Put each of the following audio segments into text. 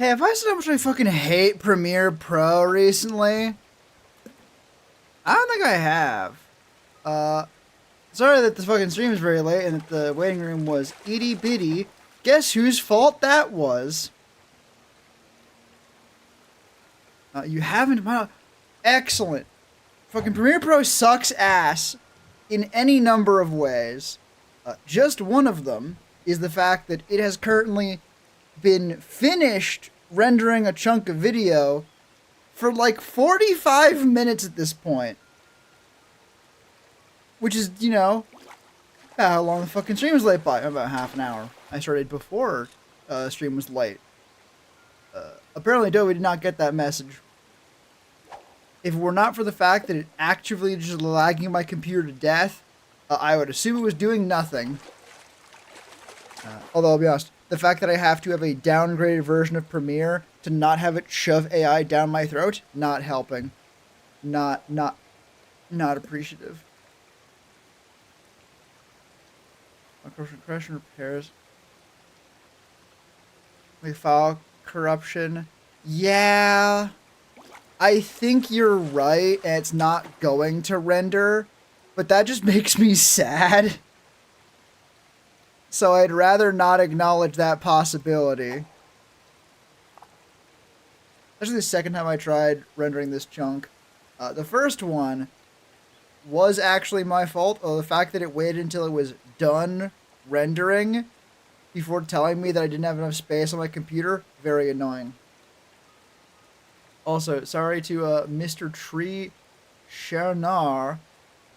Hey, have I said how much I fucking hate Premiere Pro recently? I don't think I have. Uh, Sorry that this fucking stream is very late and that the waiting room was itty bitty. Guess whose fault that was? You haven't. Excellent. Fucking Premiere Pro sucks ass in any number of ways. Just one of them is the fact that it has currently been finished rendering a chunk of video for like 45 minutes at this point. Which is, how long the fucking stream was late by. About half an hour. I started before stream was late. Apparently Adobe did not get that message. If it were not for the fact that it actively just lagging my computer to death, I would assume it was doing nothing. Although I'll be honest, the fact that I have to have a downgraded version of Premiere to not have it shove AI down my throat, not helping. Not appreciative. Correction repairs. We file corruption. Yeah. I think you're right, and it's not going to render, but that just makes me sad. So I'd rather not acknowledge that possibility. Especially the second time I tried rendering this chunk. The first one was actually my fault, although the fact that it waited until it was done rendering before telling me that I didn't have enough space on my computer, very annoying. Also, sorry to Mr. Tree Chernar,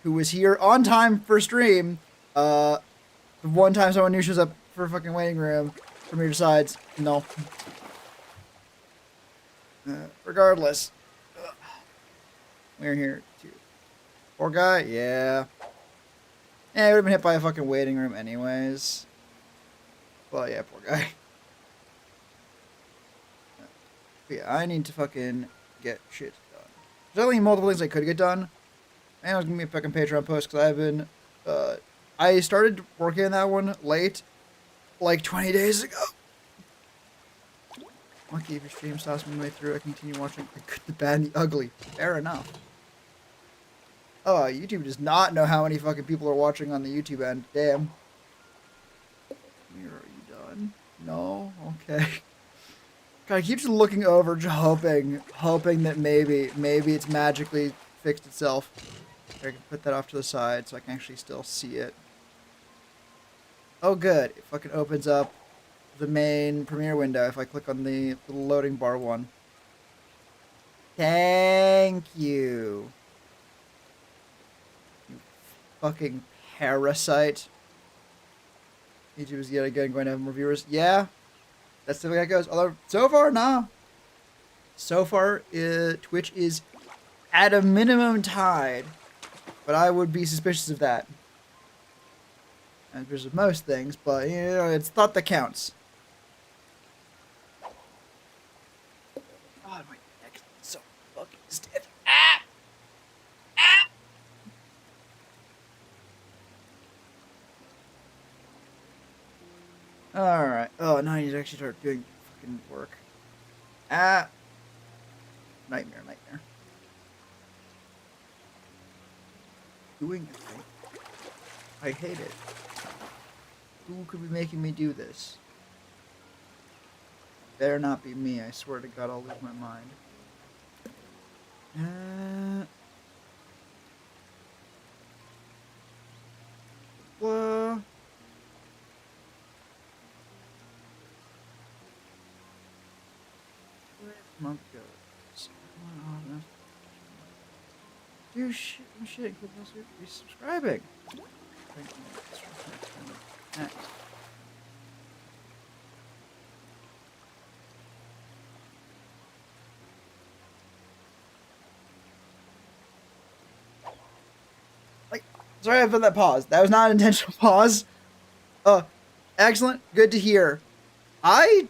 who was here on time for stream. The one time someone new shows up for a fucking waiting room, from your decides, no. Regardless, we're here too. Poor guy, yeah. Yeah, he would have been hit by a fucking waiting room anyways. Well, yeah, poor guy. But yeah, I need to fucking get shit done. There's only multiple things I could get done. And I was gonna be a fucking Patreon post because I've been, I started working on that one late, like 20 days ago. Lucky if your stream stops midway through, I continue watching The Good, the Bad, and the Ugly. Fair enough. Oh, YouTube does not know how many fucking people are watching on the YouTube end. Damn. Are you done? No? Okay. God, I keep just looking over, just hoping that maybe it's magically fixed itself. I can put that off to the side so I can actually still see it. Oh, good. It fucking opens up the main Premiere window if I click on the little loading bar one. Thank you. You fucking parasite. YouTube is yet again going to have more viewers. Yeah. That's the way it goes. Although, so far, nah. So far, Twitch is at a minimum tied. But I would be suspicious of that. And suspicious of most things, but, it's thought that counts. God, my neck is so fucking stiff. Ah! Ah! Alright. Oh, now I need to actually start doing fucking work. Ah! Nightmare. Doing it. I hate it. Who could be making me do this? Better not be me. I swear to God, I'll lose my mind. Well, where month goes? Do shit, click also be subscribing. Next. Sorry I put that pause. That was not an intentional pause. Excellent. Good to hear. I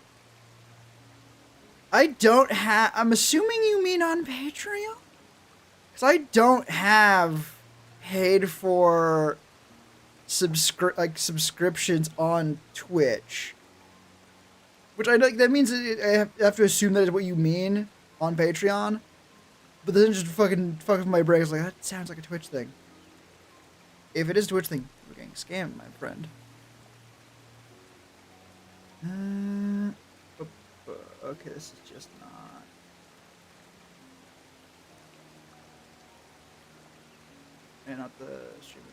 don't have... I'm assuming you mean on Patreon? Because I don't have paid for subscriptions on Twitch. Which I like. That means I have to assume that is what you mean on Patreon. But then just fucking fuck with my brain. It's like, that sounds like a Twitch thing. If it is a Twitch thing, we're getting scammed, my friend. Okay, this is just not. And not the streaming.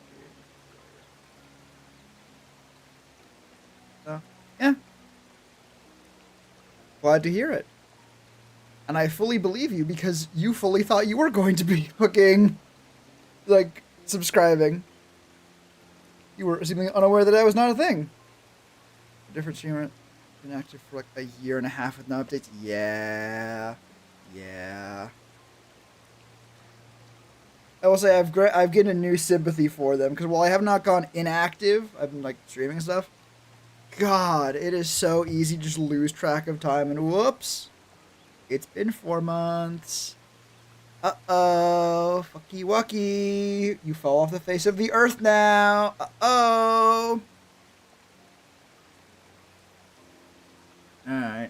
So, yeah. Glad to hear it. And I fully believe you because you fully thought you were going to be hooking, like, subscribing. You were seemingly unaware that that was not a thing. A different streamer been active for like a year and a half with no updates. Yeah. I will say I've gained a new sympathy for them because while I have not gone inactive, I've been like streaming and stuff. God, it is so easy to just lose track of time and whoops. It's been 4 months. Uh-oh. Fucky wucky. You fall off the face of the earth now. Uh-oh. Alright.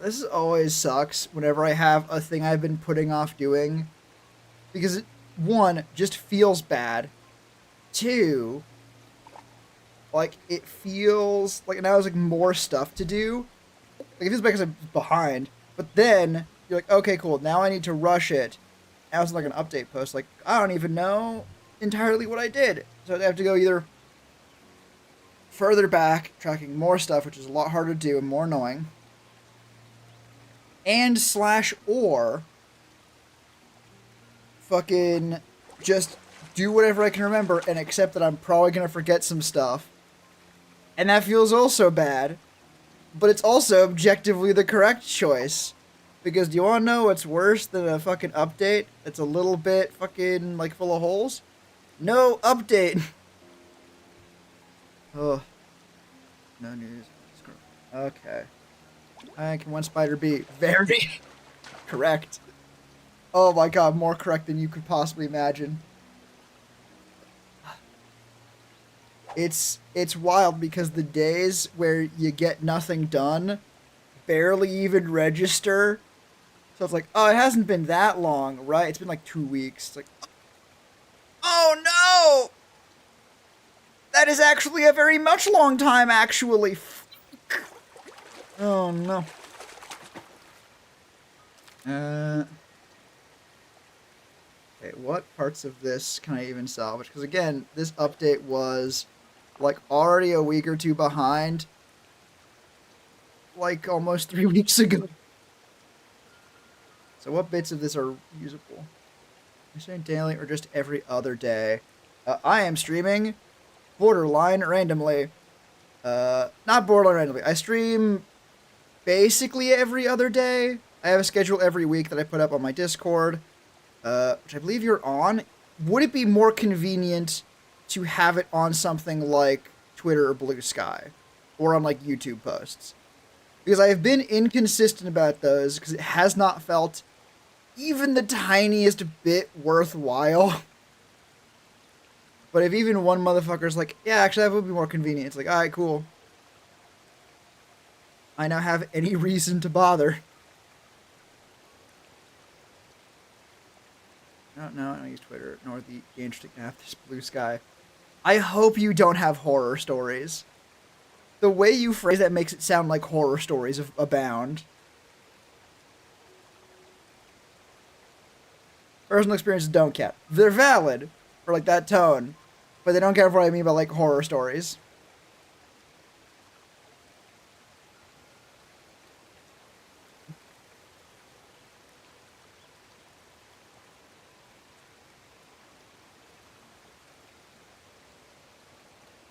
This always sucks whenever I have a thing I've been putting off doing. Because, it, 1, just feels bad. 2, like, it feels like now there's like more stuff to do. Like, it feels bad because I'm behind. But then, you're like, okay, cool, now I need to rush it. Now it's like an update post. Like, I don't even know entirely what I did. So I have to go either further back, tracking more stuff, which is a lot harder to do and more annoying. And / or fucking just do whatever I can remember and accept that I'm probably going to forget some stuff. And that feels also bad. But it's also objectively the correct choice. Because do you want to know what's worse than a fucking update that's a little bit fucking, like, full of holes? No update! Oh. No news. Okay. Can one spider be very correct? Oh my god, more correct than you could possibly imagine. It's wild because the days where you get nothing done barely even register. So it's like, oh, it hasn't been that long, right? It's been like 2 weeks. It's like, oh no! That is actually a very much long time, actually. Oh no. Okay, what parts of this can I even salvage? Because again, this update was like already a week or 2 behind. Like almost 3 weeks ago. So what bits of this are usable? Are you saying daily or just every other day? I am streaming borderline randomly. Not borderline randomly. I stream basically every other day. I have a schedule every week that I put up on my Discord, which I believe you're on. Would it be more convenient to have it on something like Twitter or Blue Sky? Or on like YouTube posts? Because I have been inconsistent about those because it has not felt even the tiniest bit worthwhile. But if even one motherfucker's like, yeah, actually that would be more convenient. It's like, alright, cool. I now have any reason to bother. No, I don't use Twitter, nor the interesting app, this Blue Sky. I hope you don't have horror stories. The way you phrase that makes it sound like horror stories abound. Personal experiences don't count. They're valid for like that tone, but they don't count for what I mean by like horror stories.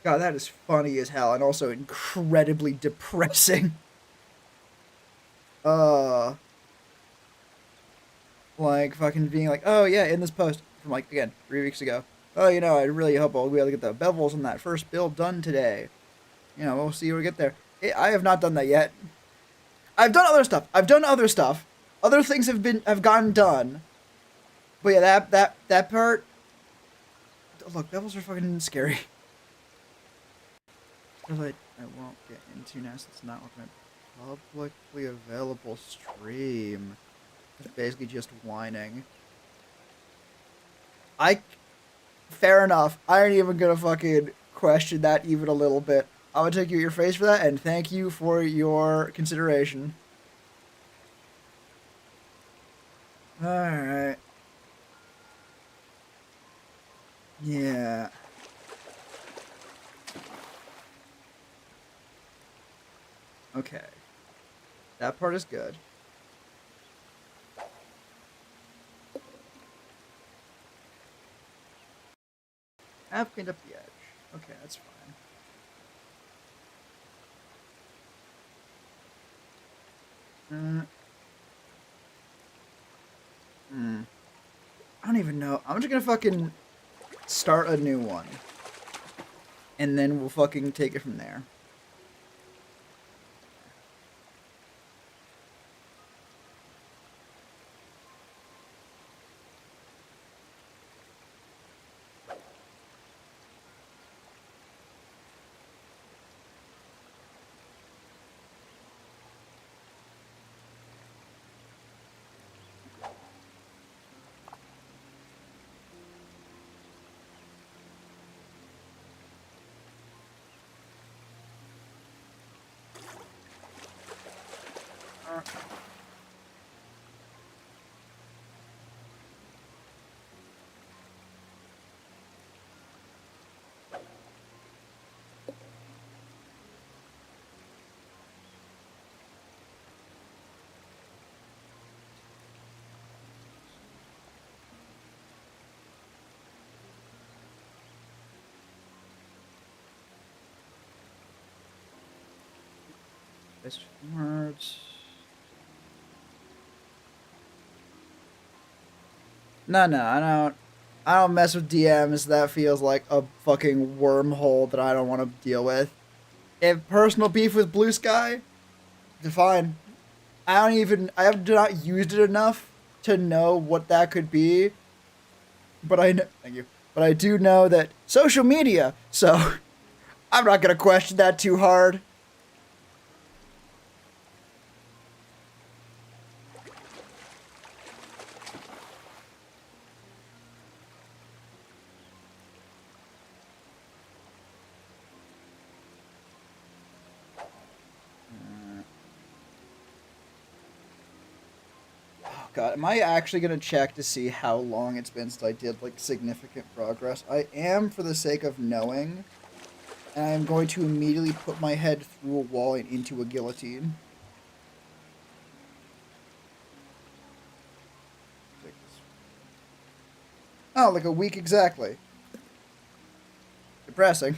God, that is funny as hell and also incredibly depressing. Like fucking being like, oh yeah, in this post from like, again, 3 weeks ago. Oh, you know, I really hope I'll be able to get the bevels on that first build done today. You know, we'll see when we get there. I have not done that yet. I've done other stuff. Other things have gotten done. But yeah, that part. Look, bevels are fucking scary. That I won't get into now since it's not like my publicly available stream. It's basically just whining. Fair enough. I ain't even gonna fucking question that even a little bit. I'm gonna take you at your face for that, and thank you for your consideration. Alright. Yeah. Okay. That part is good. I've cleaned up the edge. Okay, that's fine. I don't even know. I'm just gonna fucking start a new one. And then we'll fucking take it from there. Best words. No, I don't mess with DMs. That feels like a fucking wormhole that I don't want to deal with. If personal beef with Blue Sky, then fine. I have not used it enough to know what that could be. But I know, thank you. But I do know that social media, so I'm not gonna question that too hard. God, am I actually gonna check to see how long it's been since I did like significant progress? I am, for the sake of knowing, and I'm going to immediately put my head through a wall and into a guillotine. Oh, like a week exactly. Depressing.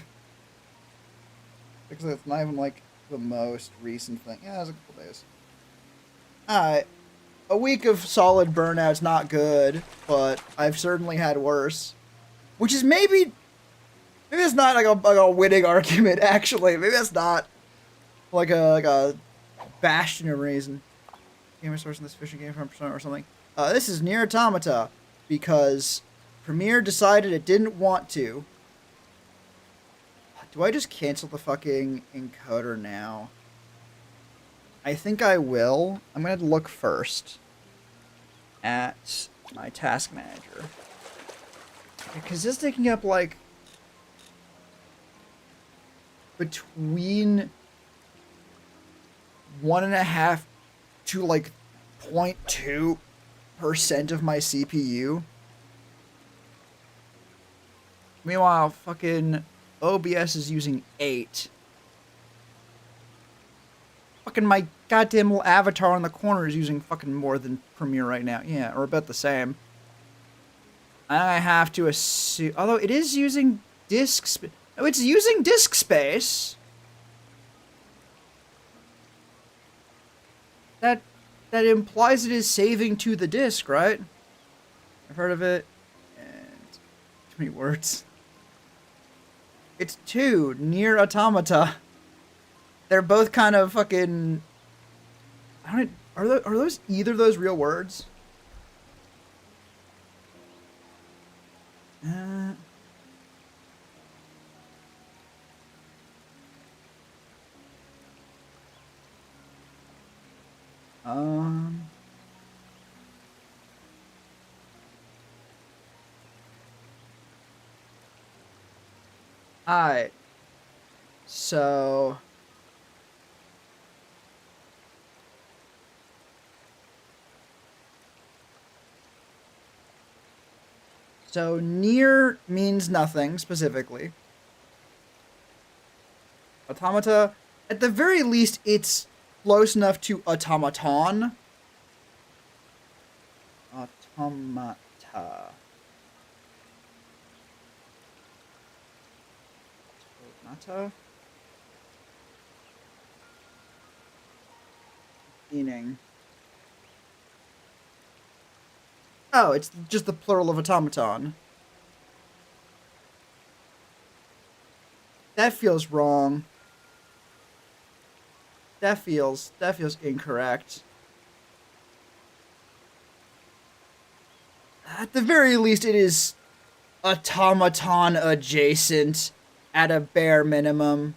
Because it's not even like the most recent thing. Yeah, it was a couple days. Alright. A week of solid burnout's not good, but I've certainly had worse. Which is maybe it's not like a winning argument, actually. Maybe it's not like a bastion of reason. Gamer source in this fishing game from Persona or something. This is Nier Automata because Premiere decided it didn't want to. Do I just cancel the fucking encoder now? I think I will. I'm gonna look first at my task manager. Because this is taking up like between 1.5 to like 0.2% of my CPU. Meanwhile, fucking OBS is using 8. Fucking my goddamn little avatar on the corner is using fucking more than Premiere right now. Yeah, or about the same. I have to assume, although it is using disk space. Oh, it's using disk space. That implies it is saving to the disk, right? I've heard of it. And too many words. It's 2 Nier Automata. They're both kind of fucking. Are those either of those real words? Um. Alright. So. So near means nothing specifically. Automata, at the very least, it's close enough to automaton. Automata. Automata. Meaning. Oh, it's just the plural of automaton. That feels wrong. That feels incorrect. At the very least, it is automaton adjacent at a bare minimum.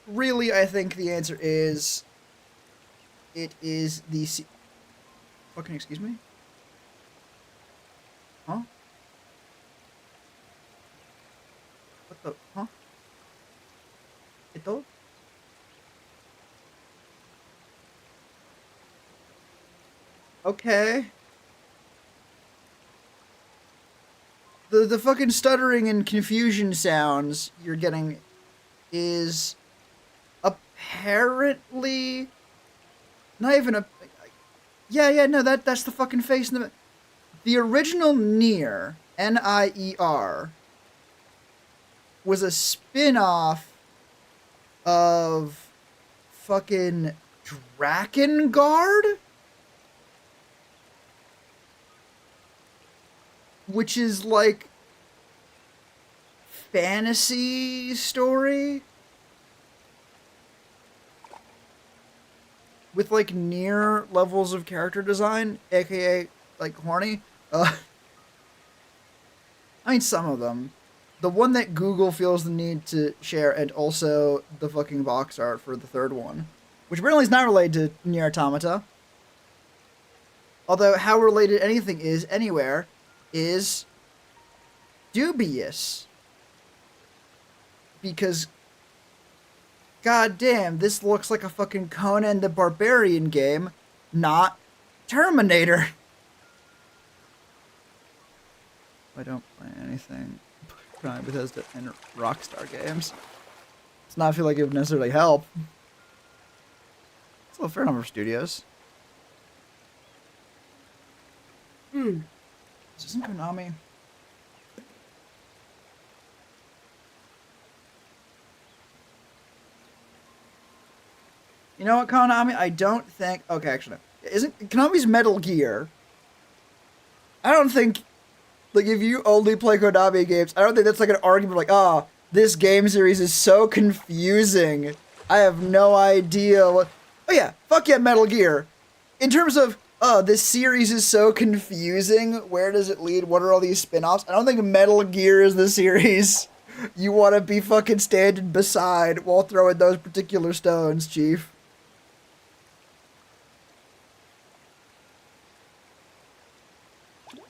Really, I think the answer is it is the fucking excuse me? Huh? What the huh? Ito? Okay. The fucking stuttering and confusion sounds you're getting is apparently not even a no, that's the fucking face in the original Nier, Nier, was a spin-off of fucking Drakengard, which is like fantasy story with like near levels of character design, aka like horny. I mean some of them. The one that Google feels the need to share, and also the fucking box art for the third one, which apparently is not related to Nier Automata. Although how related anything is anywhere is dubious. Because goddamn, this looks like a fucking Conan the Barbarian game, not Terminator. I don't play anything by Bethesda and Rockstar games. It's not feel like it would necessarily help. It's a fair number of studios. This isn't Konami. You know what, Konami? I don't think. Okay, actually, isn't Konami's Metal Gear? I don't think. Like, if you only play Konami games, I don't think that's like an argument like, ah, oh, this game series is so confusing. I have no idea what. Oh yeah, fuck yeah, Metal Gear. In terms of, oh, this series is so confusing. Where does it lead? What are all these spin-offs? I don't think Metal Gear is the series you want to be fucking standing beside while throwing those particular stones, Chief.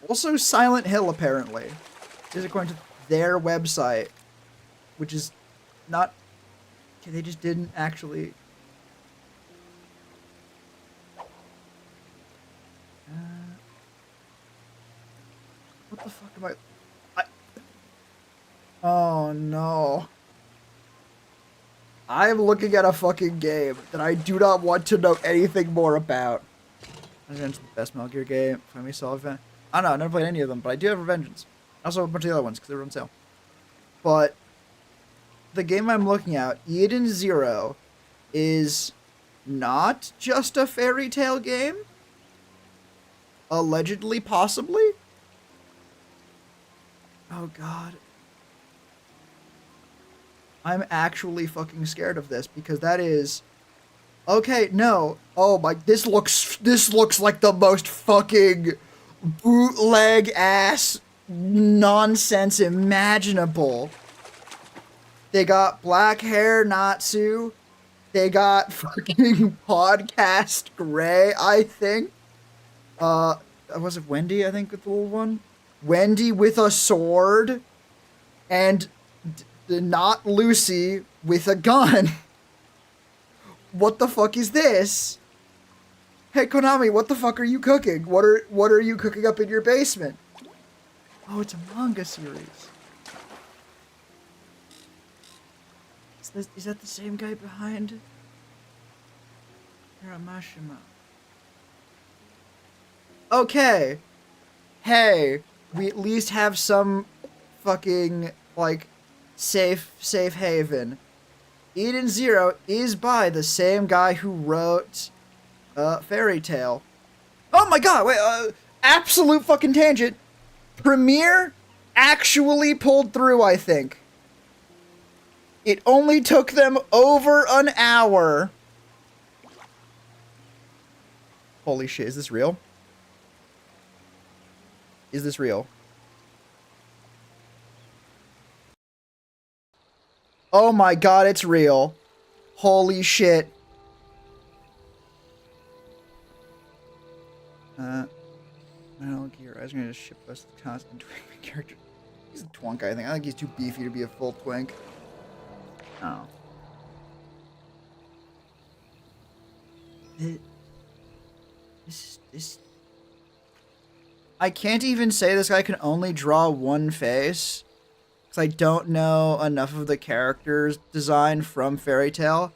Also, Silent Hill, apparently, is according to their website, which is not. Okay, they just didn't actually. What the fuck am I? Oh no. I'm looking at a fucking game that I do not want to know anything more about. Revengeance, the best Metal Gear game. Find me Solid Fan. I don't know, I've never played any of them, but I do have Revengeance. Also a bunch of the other ones, because they were on sale. But the game I'm looking at, Eden Zero, is not just a fairy tale game. Allegedly, possibly. Oh god. I'm actually fucking scared of this, because that is... Okay, no. Oh my, this looks like the most fucking bootleg ass nonsense imaginable. They got black hair Natsu. They got fucking Podcast Gray, I think. Was it Wendy, I think, with the little one? Wendy with a sword, and not Lucy with a gun. What the fuck is this? Hey Konami, what the fuck are you cooking? What are you cooking up in your basement? Oh, it's a manga series. Is that the same guy behind Hiramashima? Okay. Hey, we at least have some fucking, like, safe haven. Eden Zero is by the same guy who wrote Fairy Tail. Oh my god, wait, absolute fucking tangent. Premiere actually pulled through, I think. It only took them over an hour. Holy shit, is this real? Is this real? Oh my god, it's real. Holy shit. Metal Gear. I was gonna ship us the constant twink character. He's a twunk, I think. I think he's too beefy to be a full twink. Oh. This. I can't even say this guy can only draw one face. Because I don't know enough of the characters' design from Fairy Tail.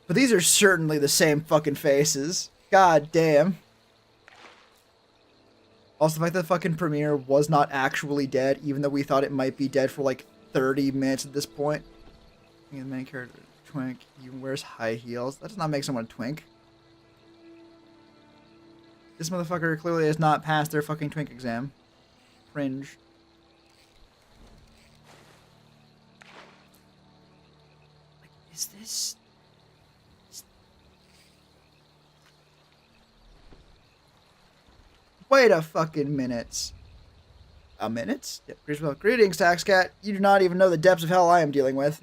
But these are certainly the same fucking faces. God damn. Also, the fact that the fucking Premiere was not actually dead, even though we thought it might be dead for like 30 minutes at this point. The main character, twink, he wears high heels. That does not make someone a twink. This motherfucker clearly has not passed their fucking twink exam. Cringe. Like, is this... Wait a fucking minute. A minute? Yep. Greetings, Tax Cat. You do not even know the depths of hell I am dealing with.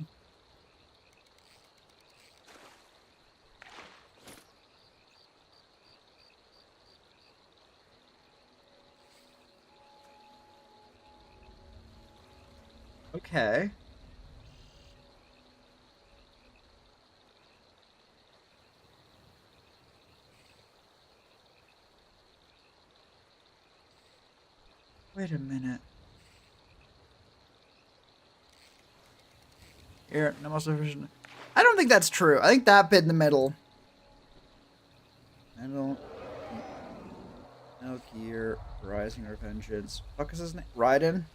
Okay. Wait a minute. Here, no most efficient. I don't think that's true. I think that bit in the middle. No Gear, Rising or Vengeance. Fuck is his name? Raiden?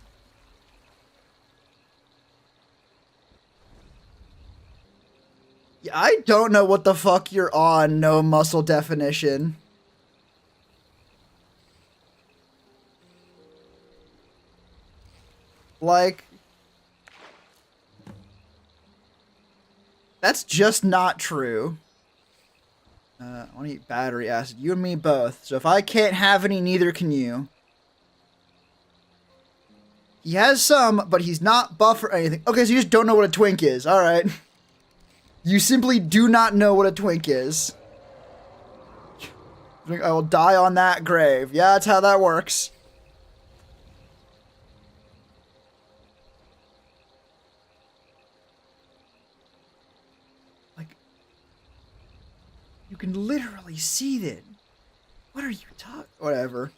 Yeah, I don't know what the fuck you're on, no muscle definition. Like, that's just not true. I want to eat battery acid. You and me both. So if I can't have any, neither can you. He has some, but he's not buff or anything. Okay, so you just don't know what a twink is. Alright. You simply do not know what a twink is. I will die on that grave. Yeah, that's how that works. Like, you can literally see that. What are you talking? Whatever.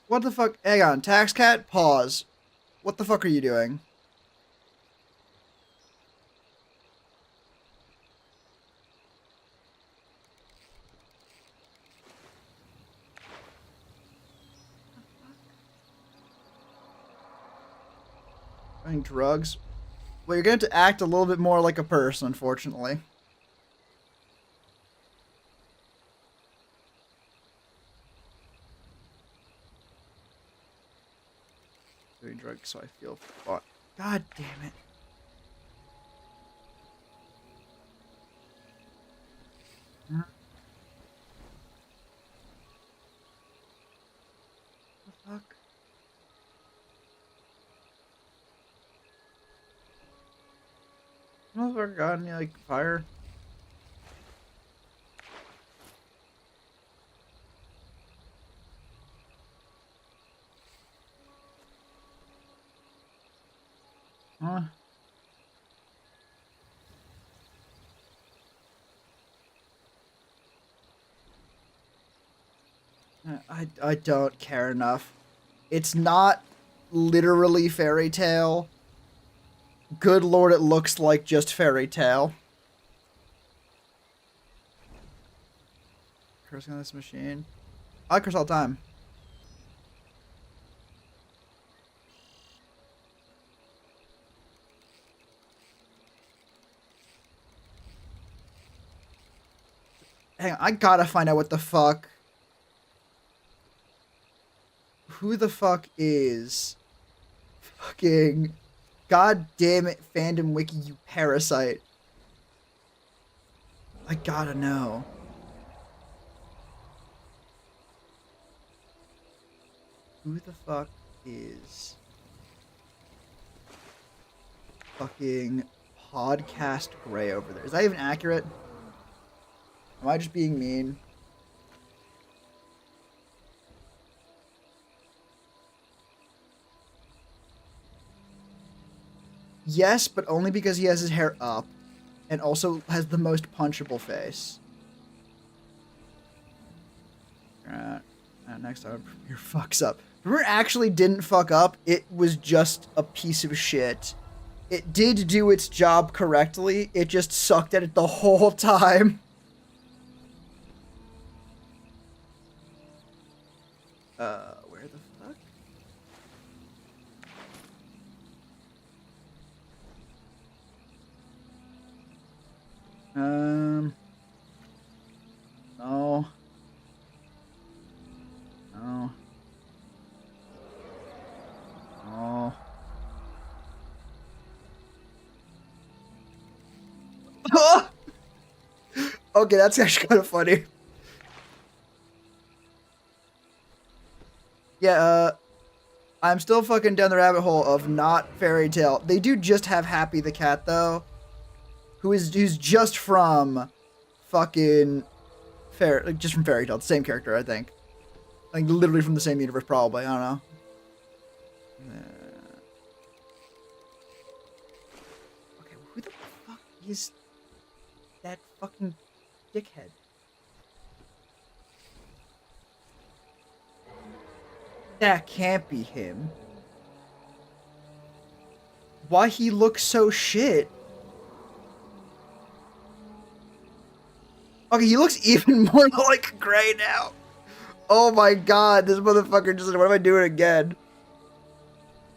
What the fuck? Hang on. Tax Cat, pause. What the fuck are you doing? Doing drugs? Well, you're going to have to act a little bit more like a person, unfortunately. Doing drugs, so I feel fucked. God damn it. motherfucker got any, like, fire? Huh? I don't care enough. It's not literally Fairy Tail. Good lord, it looks like just Fairy Tail. Cursing on this machine. I curse all the time. Hang on, I gotta find out what the fuck. Who the fuck is fucking god damn it fandom wiki, you parasite. I gotta know. Who the fuck is fucking podcast gray over there? Is that even accurate? Am I just being mean? Yes, but only because he has his hair up and also has the most punchable face. Next time, your fucks up. Remember, actually didn't fuck up. It was just a piece of shit. It did do its job correctly. It just sucked at it the whole time. Where the fuck? No. No. No. Okay, that's actually kind of funny. Yeah, I'm still fucking down the rabbit hole of not Fairy Tail. They do just have Happy the Cat, though. Who's just from fucking just from Fairy Tail, the same character, I think. Like literally from the same universe, probably. I don't know. Okay, who the fuck is that fucking dickhead? That can't be him. Why he looks so shit? Okay, he looks even more like Gray now. Oh my god, this motherfucker just... What am I doing again?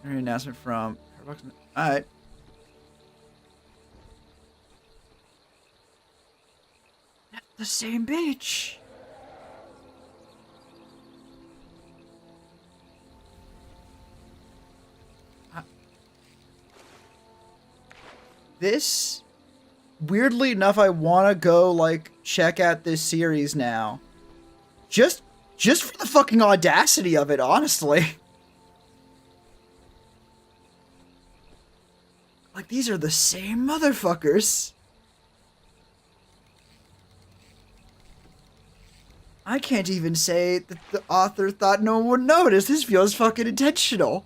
Announcement from... Alright. That's the same bitch. This... Weirdly enough, I want to go, like, check out this series now. Just for the fucking audacity of it, honestly. Like, these are the same motherfuckers. I can't even say that the author thought no one would notice. This feels fucking intentional.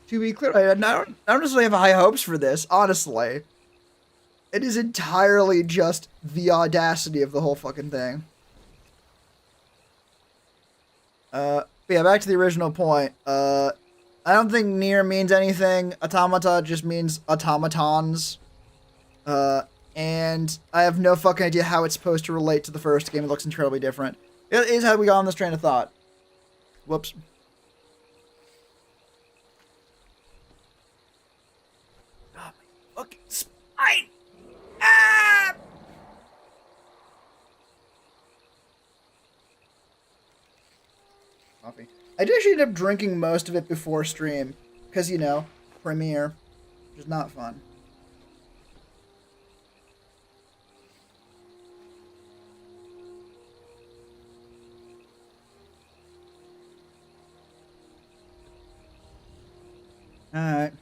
To be clear, I don't necessarily have high hopes for this, honestly. It is entirely just the audacity of the whole fucking thing. But yeah, back to the original point. I don't think Nier means anything. Automata just means automatons. And I have no fucking idea how it's supposed to relate to the first game. It looks incredibly different. It is how we got on this train of thought. Whoops. Oh, my fucking spine! Ah! Coffee. I did actually end up drinking most of it before stream. Because, you know, premiere. Which is not fun. Alright.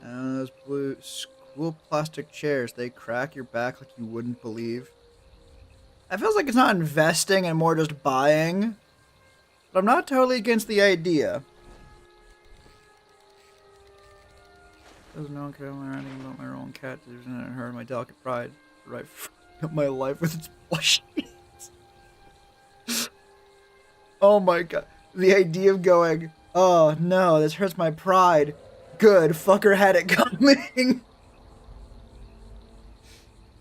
Those blue school plastic chairs, they crack your back like you wouldn't believe. It feels like it's not investing and more just buying. But I'm not totally against the idea. Doesn't no one care anything about my own cat. There's not hurt my delicate pride. Right, up my life with its plushies. Oh my god. The idea of going, oh no, this hurts my pride. Good, fucker had it coming.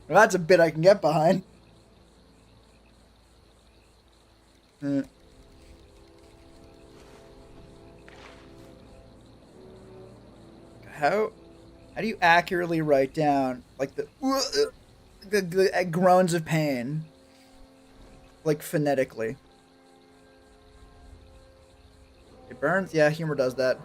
Well, that's a bit I can get behind. How do you accurately write down like the groans of pain, like phonetically? It burns. Yeah, humor does that.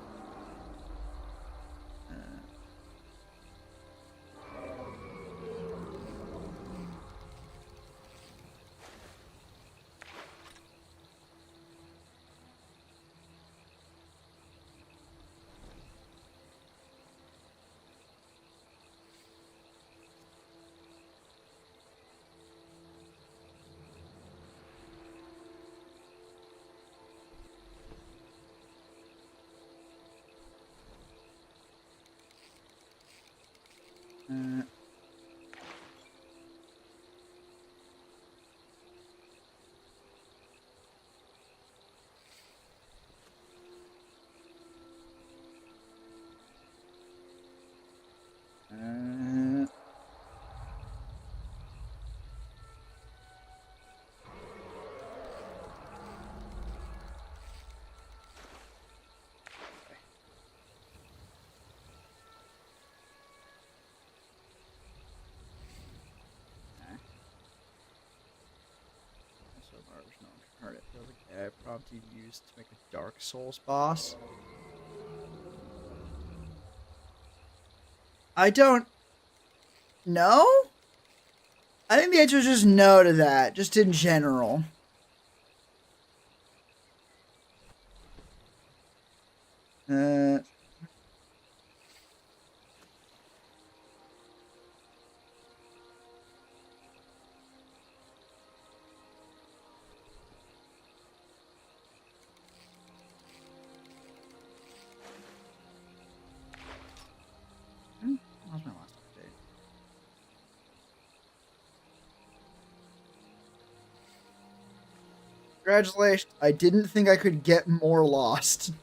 Heard it. Feels like AI prompt you used to make a Dark Souls boss. I don't know. I think the answer is just no to that, just in general. That was my last update. Congratulations. I didn't think I could get more lost.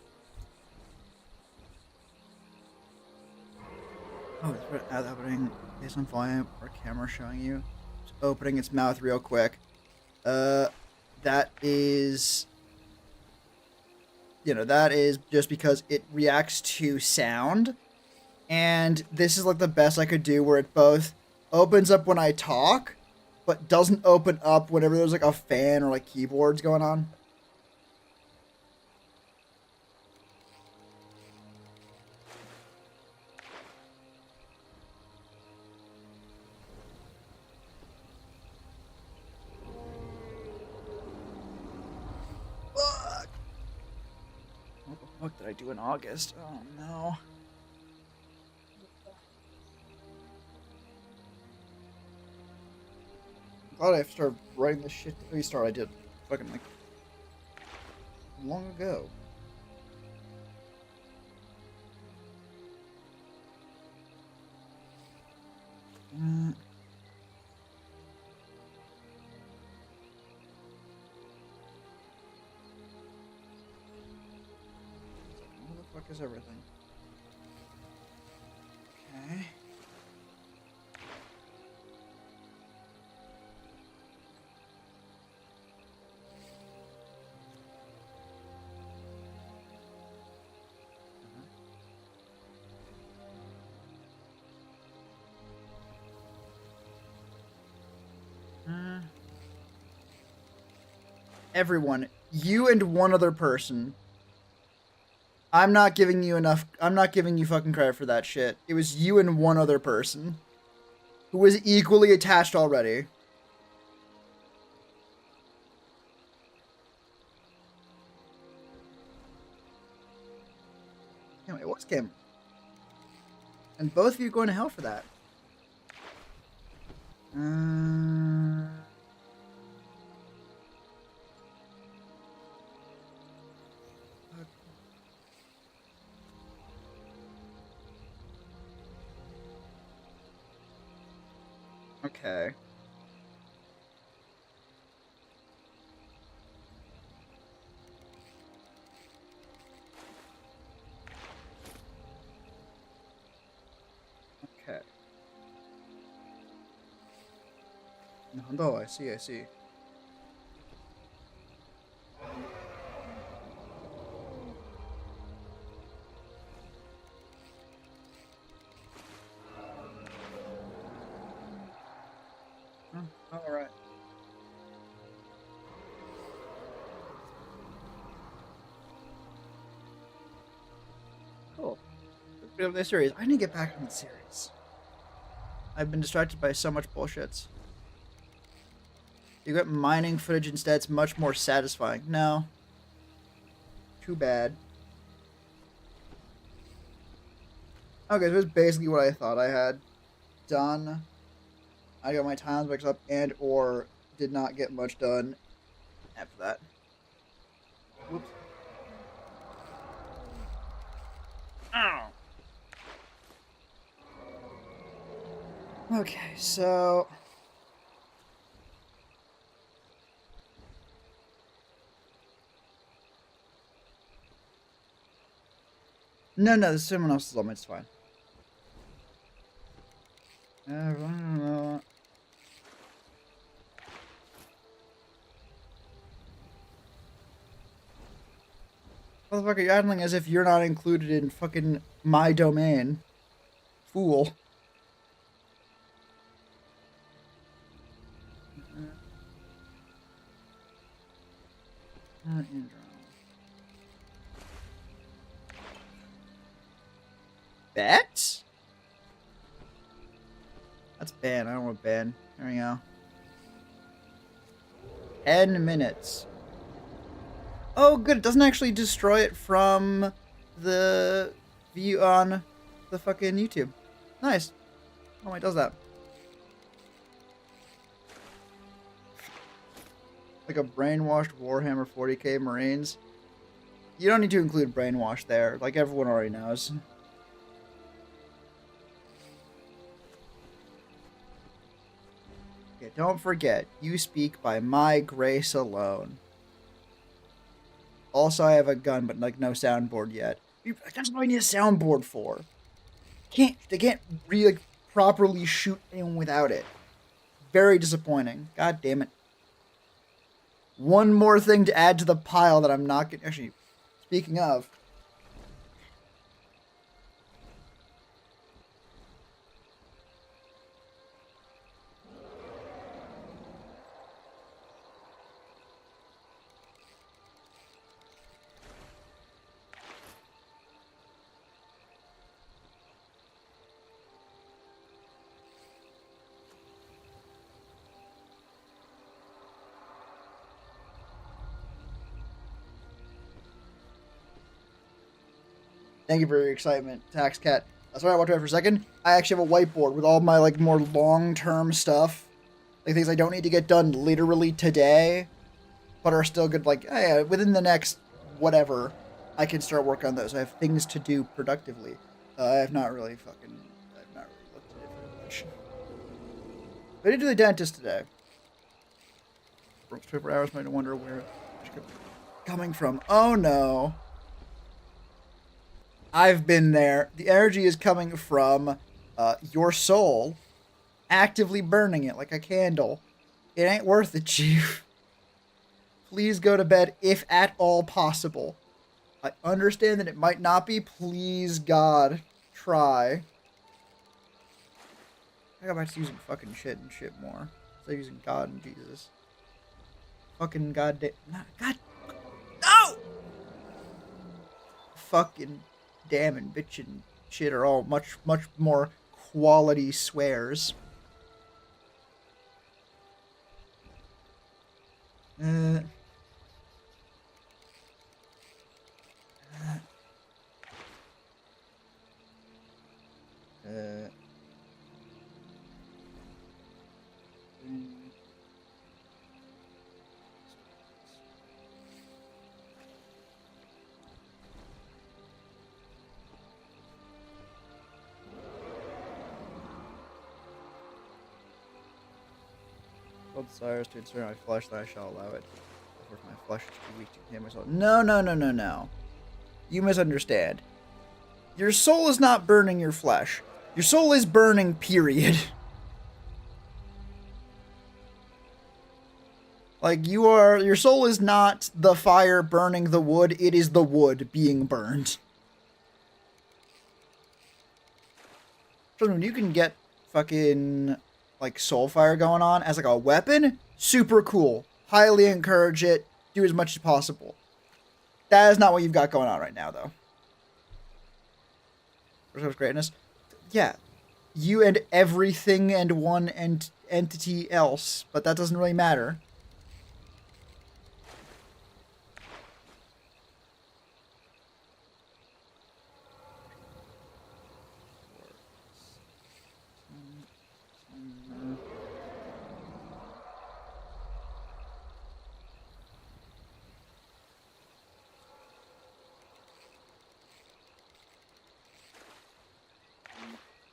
Oh, it's what opening based on volume or camera showing you. It's opening its mouth real quick. That is, that is just because it reacts to sound. And this is like the best I could do where it both opens up when I talk, but doesn't open up whenever there's like a fan or like keyboards going on. Fuck. What the fuck did I do in August? Oh no. Glad I started writing this shit to restart. I did fucking like long ago. Where the fuck is everything? Okay. Everyone, you and one other person. I'm not giving you enough. I'm not giving you fucking credit for that shit. It was you and one other person who was equally attached already. Anyway, it was Kim. And both of you are going to hell for that. Okay. Okay. No, I see, I see. Oh, all right. Cool. Bit of the series. I need to get back on the series. I've been distracted by so much bullshit. You got mining footage instead. It's much more satisfying. No. Too bad. Okay, so that's basically what I thought I had done. I got my times mixed up and or did not get much done after that. Whoops. Ow. Okay, so no, there's someone else's limit. It's fine. Motherfucker, you're acting as if you're not included in fucking my domain. Fool. Bet? That's ban. I don't want ban. There we go. 10 minutes. Oh, good. It doesn't actually destroy it from the view on the fucking YouTube. Nice. Oh, it does that. Like a brainwashed Warhammer 40k Marines. You don't need to include brainwash there. Like everyone already knows. Okay, don't forget, you speak by my grace alone. Also, I have a gun, but like no soundboard yet. That's what I need a soundboard for. They can't really properly shoot anyone without it. Very disappointing. God damn it. One more thing to add to the pile that I'm not getting. Actually, speaking of. Thank you for your excitement, Tax Cat. Sorry I walked away for a second. I actually have a whiteboard with all my like more long-term stuff. Like things I don't need to get done literally today, but are still good, like, hey, within the next whatever, I can start work on those. I have things to do productively. I have not really looked at it very much. But I did do the dentist today. For 24 hours, might wonder where it's coming from. Oh no. I've been there. The energy is coming from your soul actively burning it like a candle. It ain't worth it, Chief. Please go to bed if at all possible. I understand that it might not be. Please, God, try. I go back to using fucking shit and shit more. Instead of using God and Jesus. Fucking goddamn. God. No! fucking damn and bitch and shit are all much more quality swears. Uh, desires to insert my flesh that I shall allow it. If my flesh is too weak to contain myself. No. You misunderstand. Your soul is not burning your flesh. Your soul is burning, period. Like, your soul is not the fire burning the wood, it is the wood being burned. When you can get fucking, like, soul fire going on as, like, a weapon, super cool. Highly encourage it. Do as much as possible. That is not what you've got going on right now, though. Of greatness. Yeah. You and everything and one entity else, but that doesn't really matter.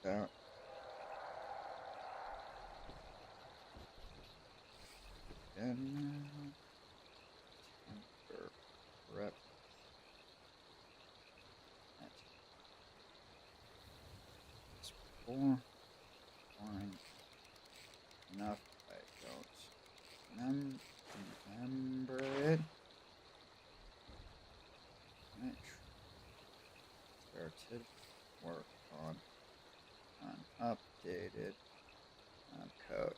Out. And rep. It's 4. Fine. Enough. I don't remember it. Started work on updated code.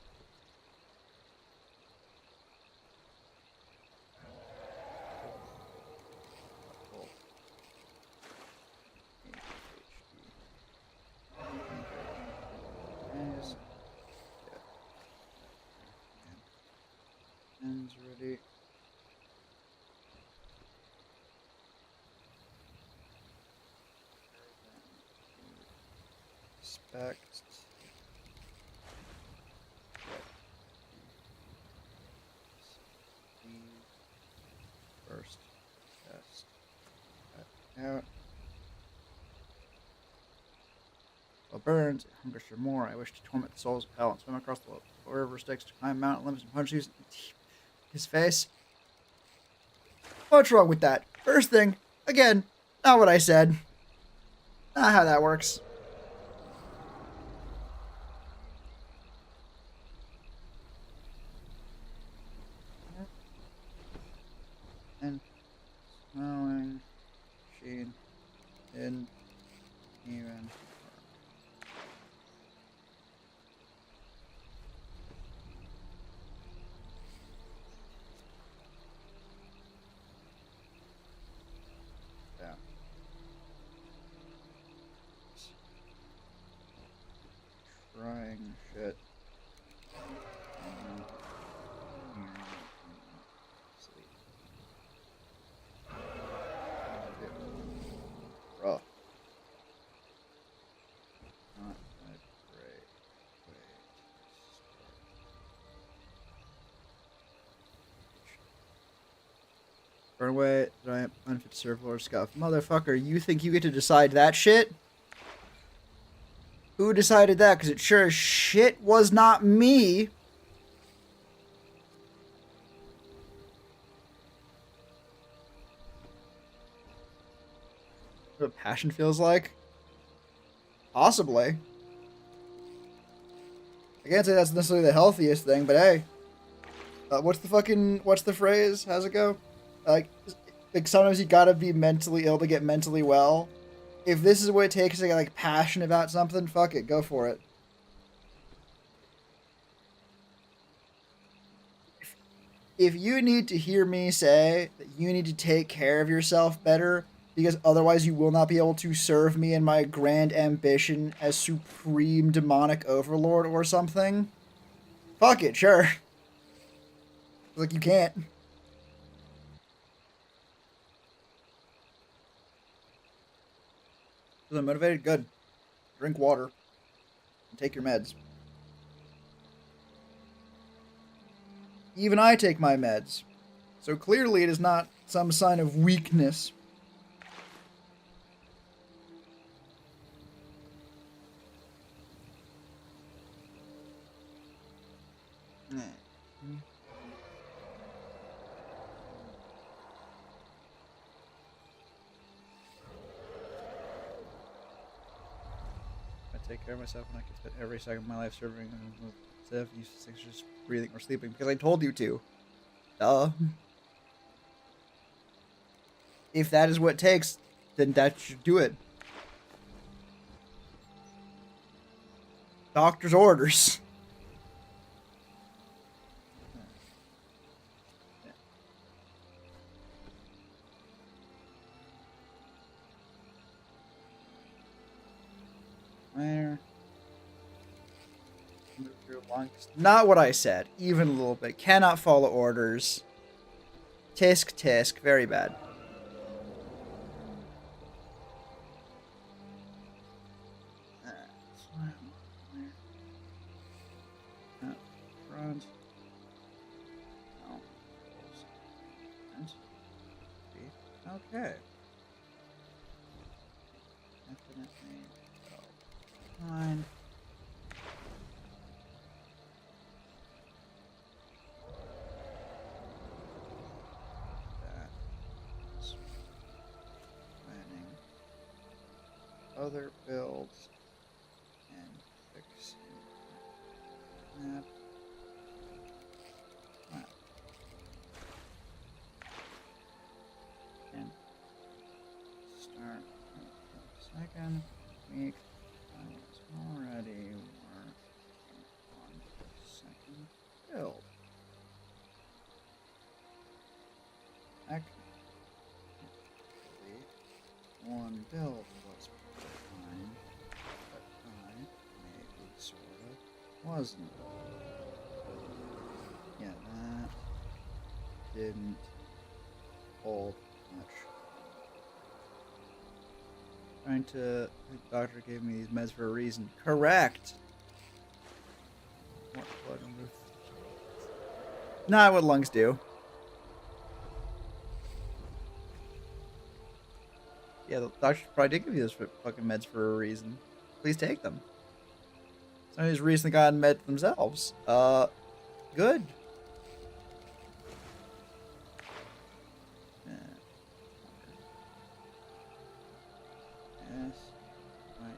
Ends ready. Expect. First test out. Well, burns, it hungers for more. I wish to torment the souls of hell and swim across the river Styx to climb mountain limbs and punch his face. What's wrong with that? First thing, again, not what I said. Not how that works. And smelling, sheen, and even. Trying shit. Rough. Not a great way to start. Burn away, giant, unfit to serve Lord Scuff. Motherfucker, you think you get to decide that shit? Who decided that? Because it sure as shit was not me. What passion feels like? Possibly. I can't say that's necessarily the healthiest thing, but hey. What's the phrase? How's it go? Like sometimes you gotta be mentally ill to get mentally well. If this is what it takes to get, like, passionate about something, fuck it, go for it. If you need to hear me say that you need to take care of yourself better because otherwise you will not be able to serve me in my grand ambition as supreme demonic overlord or something? Fuck it, sure. Like, you can't. Because I'm motivated? Good. Drink water. And take your meds. Even I take my meds. So clearly it is not some sign of weakness. Take care of myself and I can spend every second of my life serving instead of just breathing or sleeping because I told you to. Duh. If that is what it takes, then that should do it. Doctor's orders. Where? Not what I said. Even a little bit. Cannot follow orders. Tisk, tisk. Very bad. Front. Okay. Definitely. Fine. That's planning other builds and fixing that. And start second week. I was already working on the second build. Actually, one build was fine, but I maybe sort of wasn't. Yeah, that didn't hold much. The doctor gave me these meds for a reason. Correct. Not what lungs do. Yeah, the doctor probably did give you those fucking meds for a reason. Please take them. Somebody's recently gotten meds themselves. Good. Yes. Right.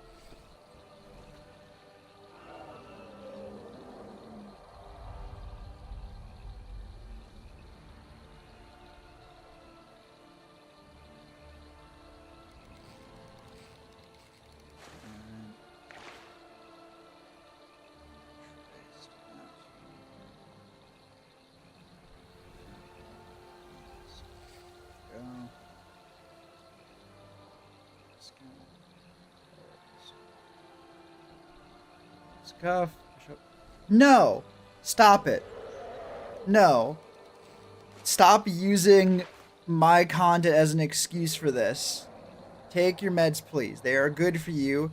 Cuff. No! Stop it. No. Stop using my content as an excuse for this. Take your meds, please. They are good for you.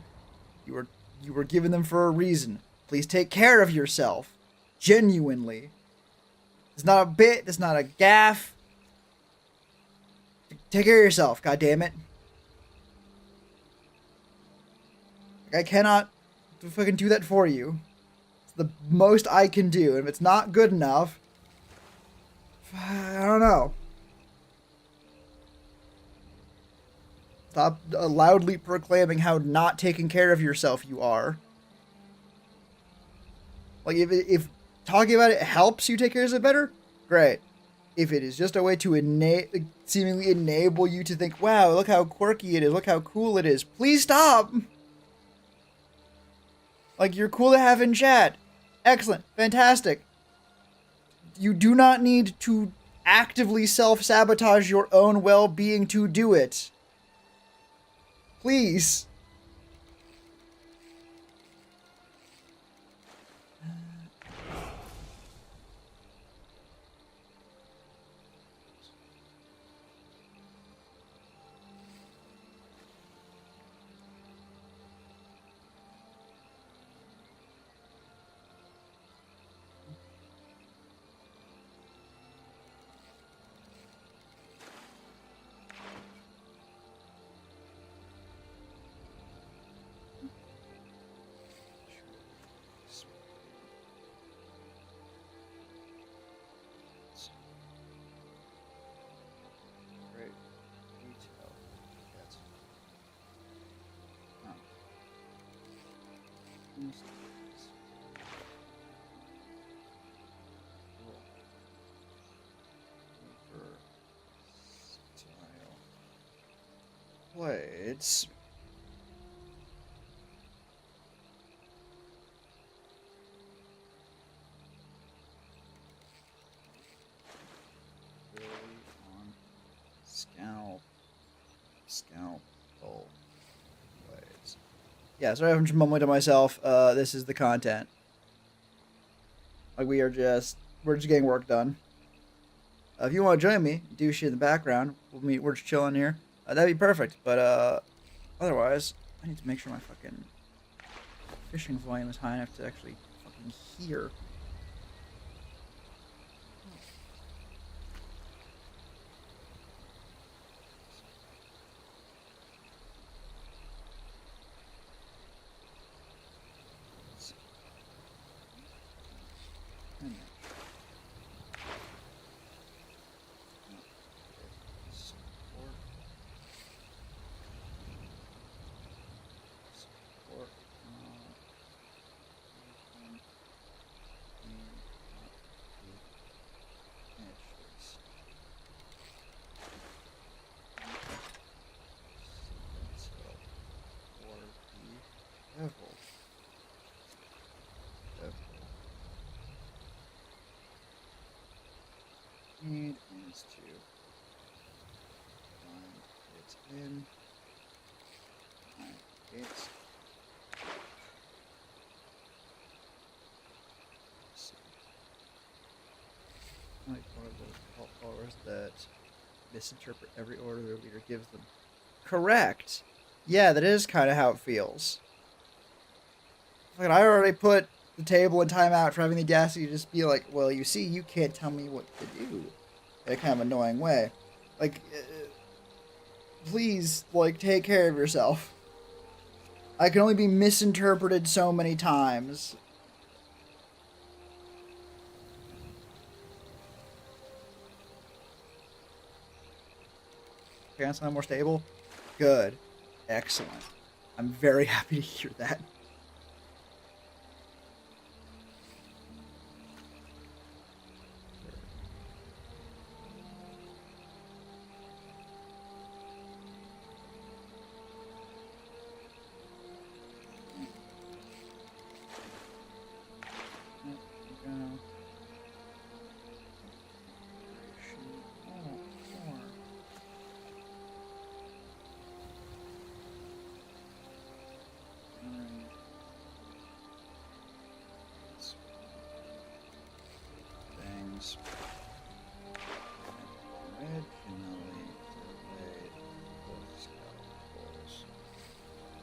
You were given them for a reason. Please take care of yourself. Genuinely. It's not a bit. It's not a gaff. Take care of yourself, goddammit. I cannot fucking do that for you. It's the most I can do. And if it's not good enough, I don't know. Stop loudly proclaiming how not taking care of yourself you are. Like, if talking about it helps you take care of it better, great. If it is just a way to seemingly enable you to think, wow, look how quirky it is, look how cool it is, please stop! Like, you're cool to have in chat. Excellent. Fantastic. You do not need to actively self-sabotage your own well-being to do it. Please. Great detail. That's Blades. Really on scalp bolt blades. Yeah, sorry I'm just mumbling to myself. This is the content. Like we're just getting work done. If you want to join me, do shit in the background. We're just chilling here. That'd be perfect. But otherwise, I need to make sure my fucking fishing volume is high enough to actually fucking hear. Need is to find it in my gates. Like one of those cult followers that misinterpret every order their leader gives them. Correct. Yeah, that is kind of how it feels. Like I already put the table in timeout for having the audacity to just be like, well, you see, you can't tell me what to do. In a kind of annoying way. Like, please, like, take care of yourself. I can only be misinterpreted so many times. Okay, sound more stable? Good. Excellent. I'm very happy to hear that.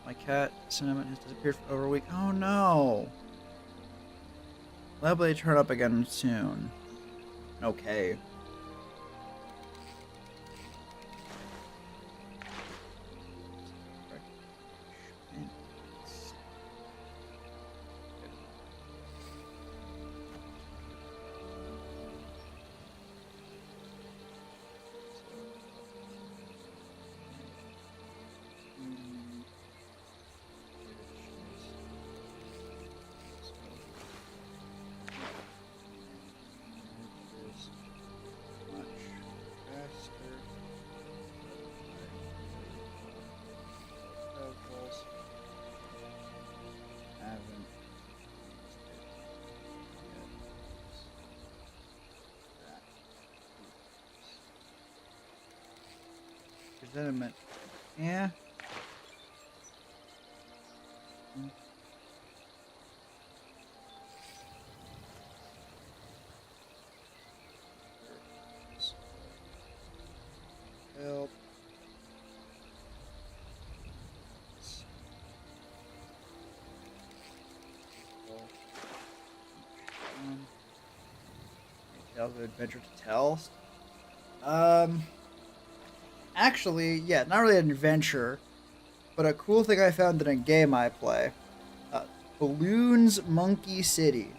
My cat, Cinnamon, has disappeared for over a week. Oh no! Will they turn up again soon? Okay. Sentiment. Yeah. Tales of Adventure to tell. Actually, yeah, not really an adventure, but a cool thing I found in a game I play. Uh, Balloons Monkey City,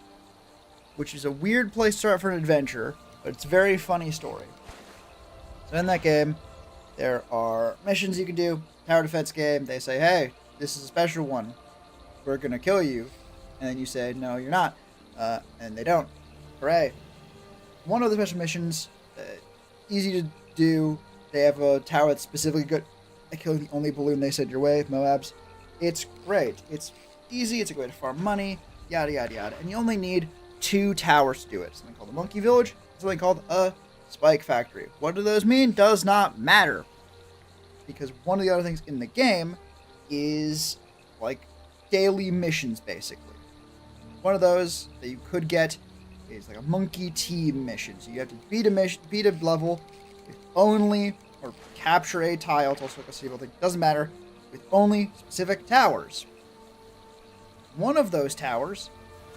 which is a weird place to start for an adventure, but it's a very funny story. So in that game, there are missions you can do. Tower defense game. They say, hey, this is a special one. We're going to kill you. And then you say, no, you're not. And they don't. Hooray. One of the special missions, easy to do. They have a tower that's specifically good at killing the only balloon they send your way, Moabs. It's great. It's easy. It's a good way to farm money. Yada, yada, yada. And you only need 2 towers to do it. Something called the Monkey Village. Something called a Spike Factory. What do those mean? Does not matter. Because one of the other things in the game is like daily missions, basically. One of those that you could get is like a monkey team mission. So you have to beat a level with only, or capture a tile. It's also like a single thing. Doesn't matter. With only specific towers. One of those towers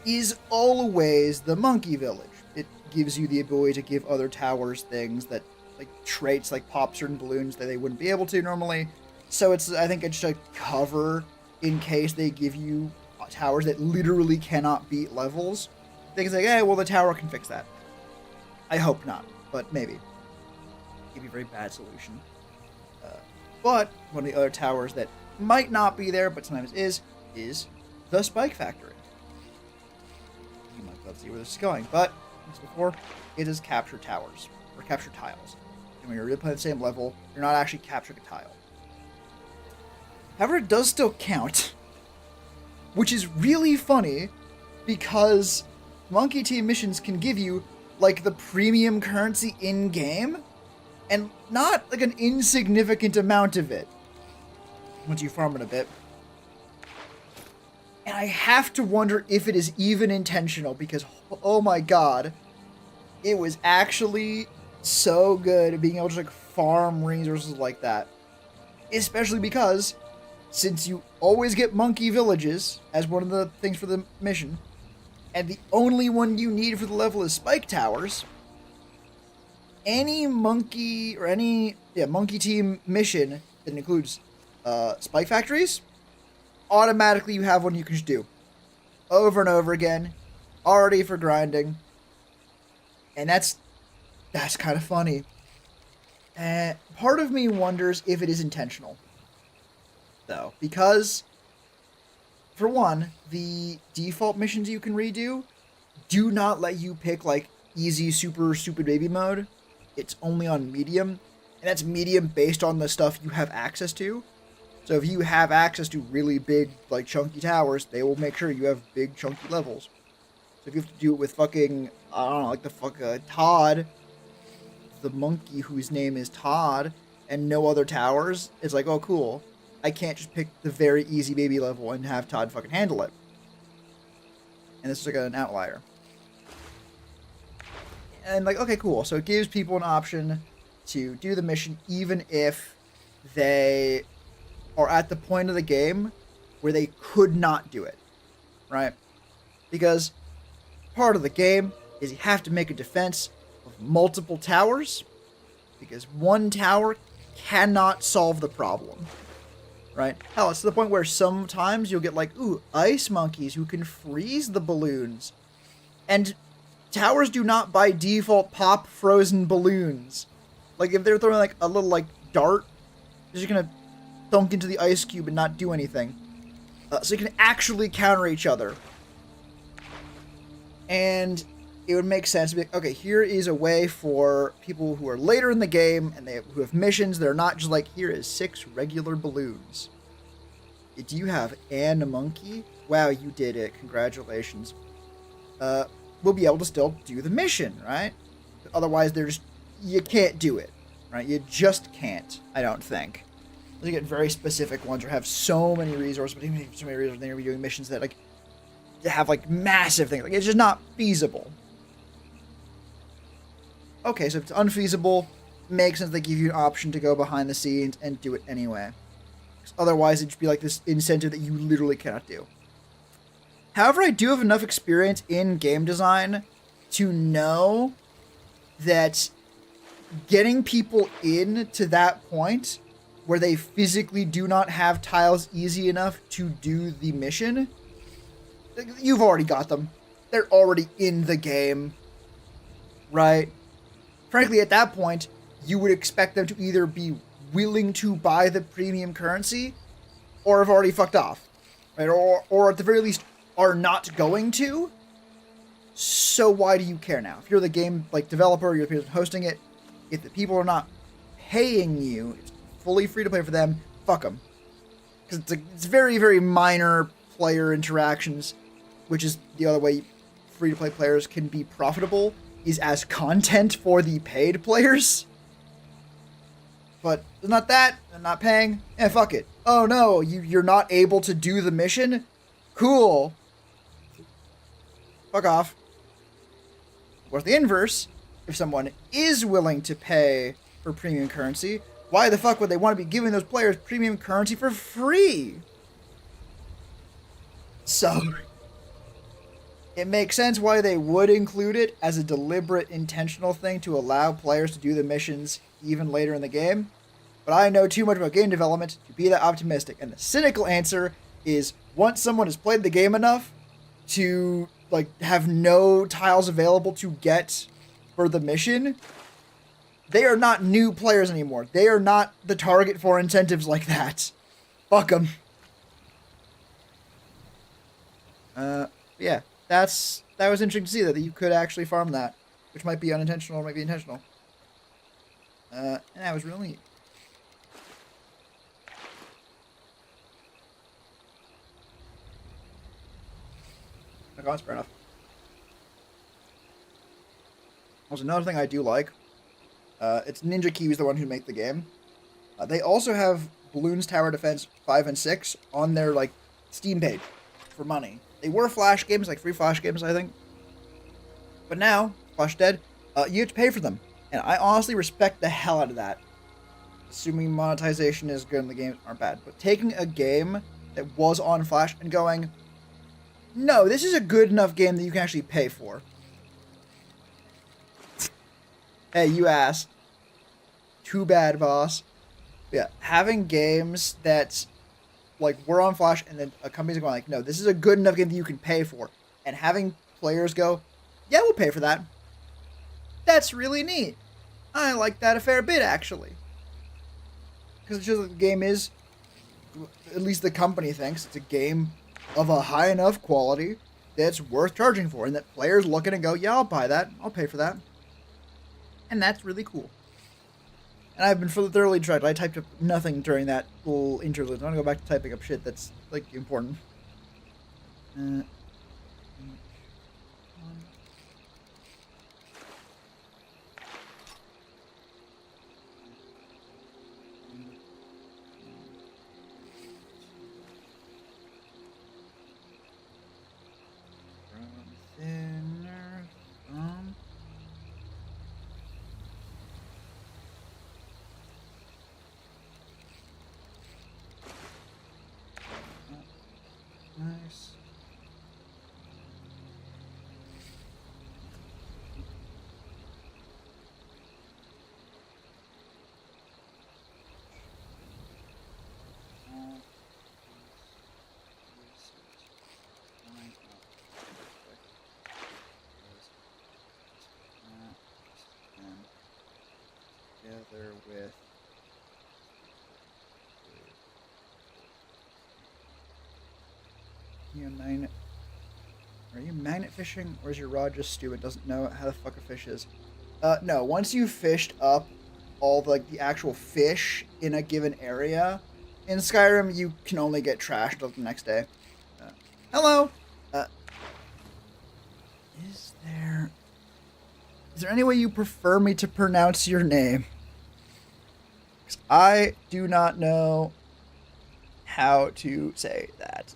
is always the Monkey Village. It gives you the ability to give other towers things that, like traits like pop certain balloons that they wouldn't be able to normally. So it's, I think it's just a cover in case they give you towers that literally cannot beat levels. Things like, hey, well, the tower can fix that. I hope not, but maybe. It'd be a very bad solution. But one of the other towers that might not be there, but sometimes is the Spike Factory. You might love to see where this is going, but as before, it is capture towers, or capture tiles. And when you're really playing the same level, you're not actually capturing a tile. However, it does still count, which is really funny, because Monkey Team missions can give you, like, the premium currency in-game, and not, like, an insignificant amount of it, once you farm it a bit. And I have to wonder if it is even intentional, because, oh my god, it was actually so good at being able to, like, farm resources like that. Especially because, since you always get monkey villages as one of the things for the mission, and the only one you need for the level is spike towers, any monkey or any monkey team mission that includes spike factories, automatically you have one you can just do over and over again, already for grinding, and that's kind of funny. And part of me wonders if it is intentional, though, because for one, the default missions you can redo do not let you pick like easy, super stupid baby mode. It's only on medium, and that's medium based on the stuff you have access to. So if you have access to really big, like, chunky towers, they will make sure you have big, chunky levels. So if you have to do it with fucking, I don't know, like the Todd, the monkey whose name is Todd, and no other towers, it's like, oh, cool. I can't just pick the very easy baby level and have Todd fucking handle it. And this is like an outlier. And like, okay, cool. So it gives people an option to do the mission even if they are at the point of the game where they could not do it, right? Because part of the game is you have to make a defense of multiple towers, because one tower cannot solve the problem, right? Hell, it's to the point where sometimes you'll get like, ooh, ice monkeys who can freeze the balloons, and towers do not by default pop frozen balloons. Like if they're throwing like a little like dart, they're just gonna dunk into the ice cube and not do anything. So you can actually counter each other. And it would make sense to be like, okay, here is a way for people who are later in the game and who have missions that are not just like, here is 6 regular balloons. Do you have a monkey? Wow, you did it. Congratulations. We'll be able to still do the mission, right? Otherwise, you can't do it, right? You just can't, I don't think. You get very specific ones or have so many resources, but even so many resources, they're going to be doing missions that, like, have, like, massive things. Like, it's just not feasible. Okay, so if it's unfeasible, makes sense they give you an option to go behind the scenes and do it anyway. Otherwise, it'd just be like this incentive that you literally cannot do. However, I do have enough experience in game design to know that getting people in to that point where they physically do not have tiles easy enough to do the mission, you've already got them. They're already in the game, right? Frankly, at that point, you would expect them to either be willing to buy the premium currency or have already fucked off, right? Or at the very least, are not going to. So why do you care now? If you're the game like developer, you're the person hosting it, if the people are not paying you, it's fully free to play for them, fuck them. Because it's very, very minor player interactions, which is the other way free to play players can be profitable, is as content for the paid players. But it's not that, I'm not paying, fuck it. Oh no, you're not able to do the mission? Cool. Fuck off. Or the inverse, if someone is willing to pay for premium currency, why the fuck would they want to be giving those players premium currency for free? So, it makes sense why they would include it as a deliberate, intentional thing to allow players to do the missions even later in the game. But I know too much about game development to be that optimistic. And the cynical answer is once someone has played the game enough to like have no tiles available to get for the mission, they are not new players anymore. They are not the target for incentives like that. Fuck them. Yeah, that was interesting to see that you could actually farm that, which might be unintentional or might be intentional. And that was really neat. Okay, that's fair enough. Also, another thing I do like, it's Ninja Kiwi's the one who made the game. They also have Bloons Tower Defense 5 and 6 on their like Steam page for money. They were Flash games, like free Flash games, I think. But now, Flash Dead, you have to pay for them. And I honestly respect the hell out of that. Assuming monetization is good and the games aren't bad. But taking a game that was on Flash and going, no, this is a good enough game that you can actually pay for. Hey, you asked. Too bad, boss. Yeah, having games that like were on Flash and then a company's going like, no, this is a good enough game that you can pay for. And having players go, yeah, we'll pay for that. That's really neat. I like that a fair bit, actually. Because it's just like the game is, at least the company thinks, it's a game of a high enough quality that's worth charging for. And that players look at it and go, yeah, I'll buy that. I'll pay for that. And that's really cool. And I've been thoroughly distracted. I typed up nothing during that little interlude. I'm gonna go back to typing up shit that's, like, important. Thinner thumb. Nice. Together with are you magnet fishing, or is your rod just stupid? Doesn't know how the fuck a fish is? No. Once you've fished up all the actual fish in a given area in Skyrim, you can only get trashed until the next day. Hello. Is there any way you prefer me to pronounce your name? Because I do not know how to say that.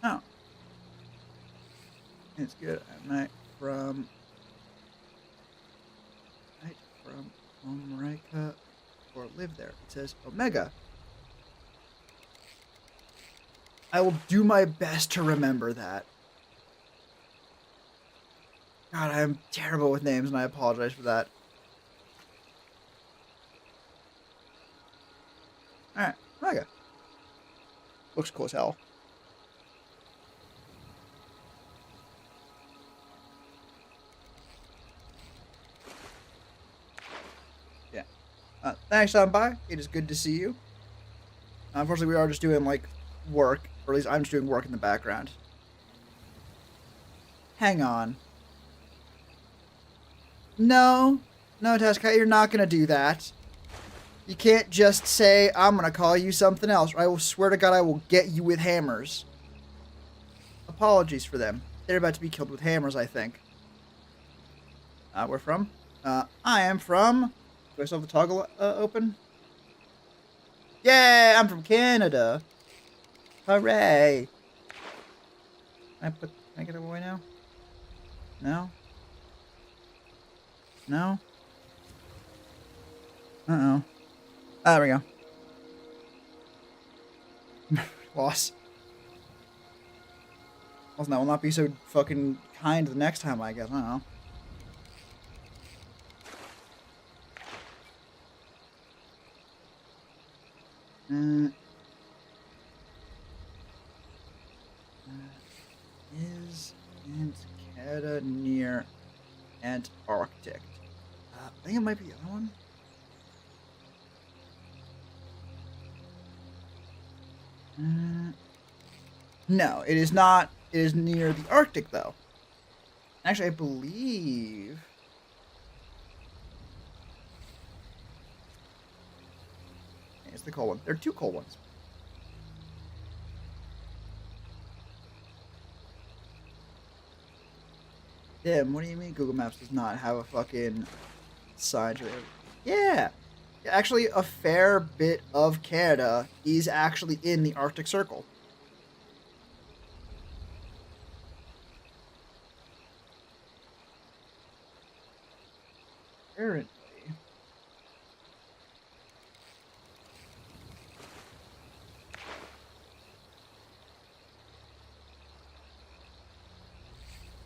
Oh. It's good at night from Omrika or live there. It says Omega. I will do my best to remember that. God, I'm terrible with names and I apologize for that. Alright, Omega. Looks cool as hell. Yeah. Thanks, on by. It is good to see you. Unfortunately, we are just doing, like, work. Or at least I'm just doing work in the background. Hang on. No. No, Tesca, you're not gonna do that. You can't just say, I'm gonna call you something else, or I will swear to God I will get you with hammers. Apologies for them. They're about to be killed with hammers, I think. Where from? I am from... Do I still have the toggle open? Yeah, I'm from Canada. Hooray. Can I get away now? No? No? Uh-oh. Ah, there we go. Loss. Well, that will not be so fucking kind the next time, I guess. I don't know. Is Canada near Antarctic? I think it might be the other one. No, it is not. It is near the Arctic, though. Actually, I believe... It's the cold one. There are two cold ones. Damn, what do you mean Google Maps does not have a fucking sign to it? Yeah! Actually, a fair bit of Canada is actually in the Arctic Circle. Apparently.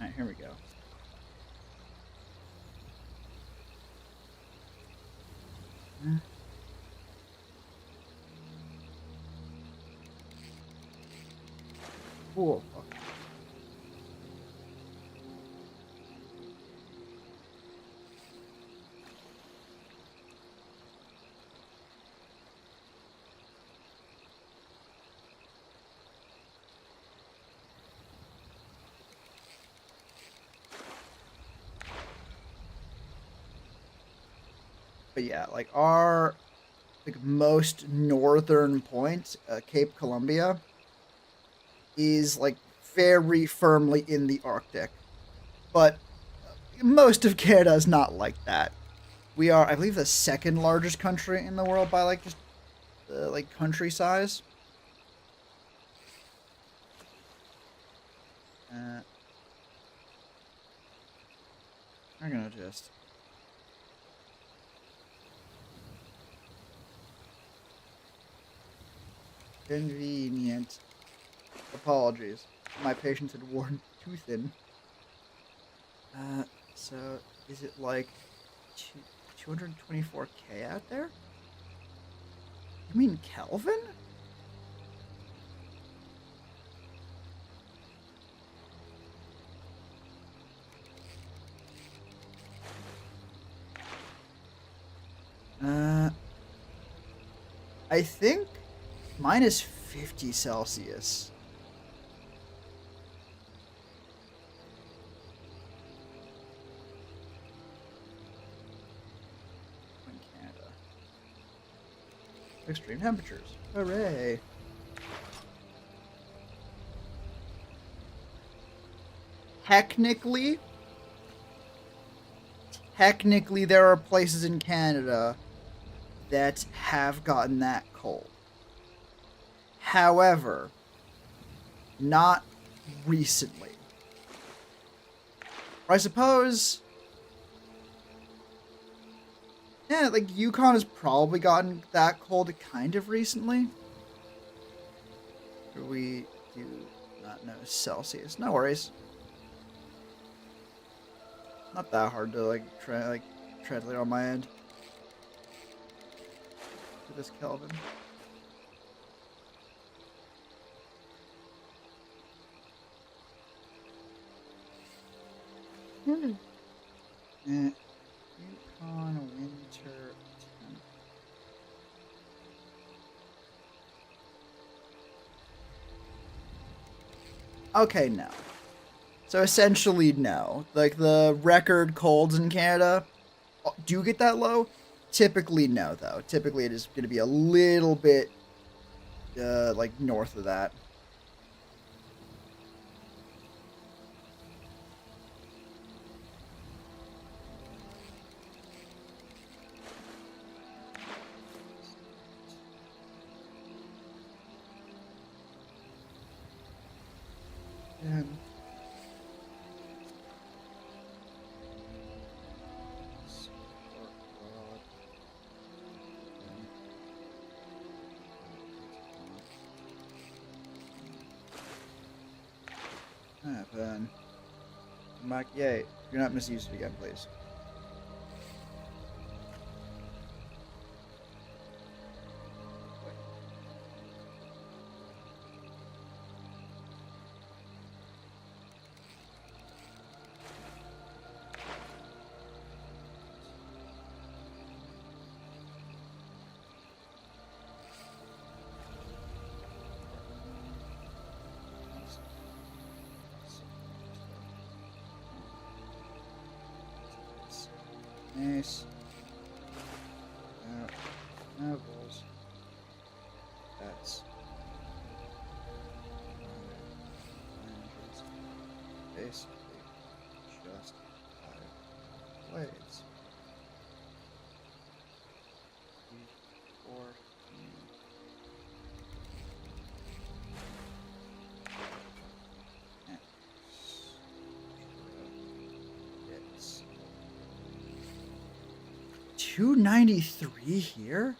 Alright, here we go. Cool. But yeah, like our most northern point, Cape Columbia, is like very firmly in the Arctic. But most of Canada is not like that. We are, I believe, the second largest country in the world by like just like country size. I'm gonna just... Convenient. Apologies. My patience had worn too thin. So is it like 224k out there? You mean Kelvin? I think minus 50 Celsius. In Canada. Extreme temperatures. Hooray. Technically, there are places in Canada that have gotten that cold. However, not recently. I suppose... Yeah, like, Yukon has probably gotten that cold kind of recently. We do not know Celsius. No worries. Not that hard to, like, translate on my end. For this Kelvin. Yukon winter temp. Okay, no. So essentially, no. Like, the record colds in Canada do get that low. Typically, no, though. Typically, it is going to be a little bit, like, north of that. And happen. Mike, yay. You're not misused again, please. Nice. Levels. That's basically just 5 blades. 4. It's 293 here?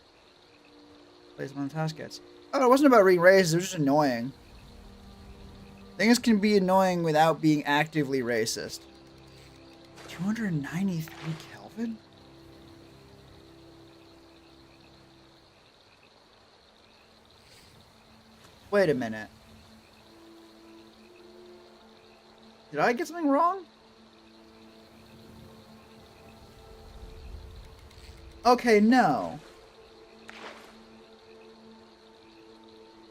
Plays on task gets. Oh, it wasn't about being racist, it was just annoying. Things can be annoying without being actively racist. 293 Kelvin? Wait a minute. Did I get something wrong? Okay, no.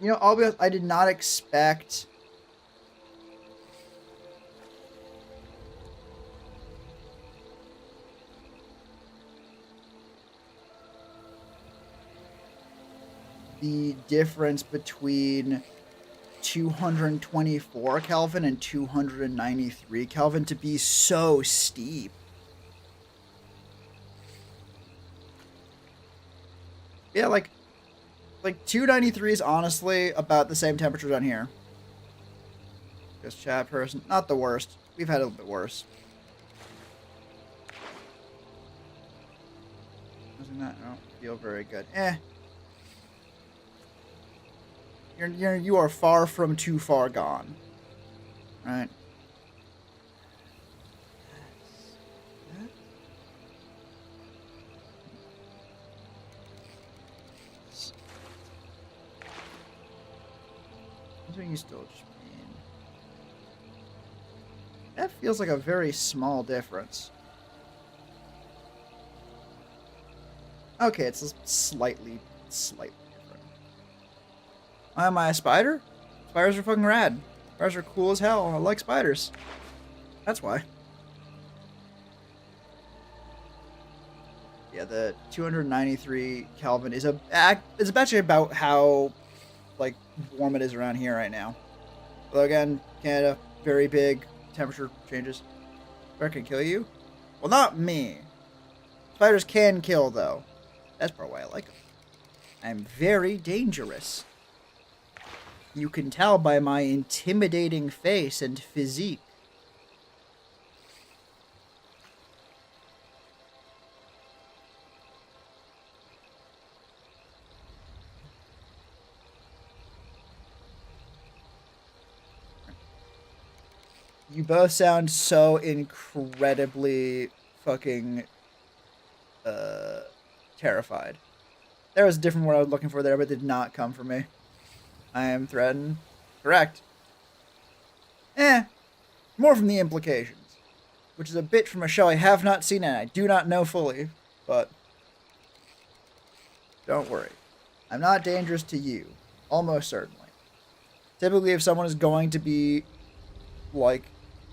You know, I'll be honest, I did not expect... the difference between 224 Kelvin and 293 Kelvin to be so steep. Yeah, like 293 is honestly about the same temperature down here. Just chat person, not the worst. We've had a little bit worse. Doesn't that don't feel very good? You are far from too far gone. Right? What do you still just mean? That feels like a very small difference. Okay, it's slightly different. Why am I a spider? Spiders are fucking rad. Spiders are cool as hell. I like spiders. That's why. Yeah, the 293 Kelvin is actually about how like warm it is around here right now. Although again, Canada, very big temperature changes. Spider can kill you? Well, not me. Spiders can kill though. That's probably why I like them. I'm very dangerous. You can tell by my intimidating face and physique. You both sound so incredibly fucking terrified. There was a different word I was looking for there, but it did not come from me. I am threatened. Correct. More from the implications, which is a bit from a show I have not seen and I do not know fully, but don't worry. I'm not dangerous to you, almost certainly. Typically, if someone is going to be, like,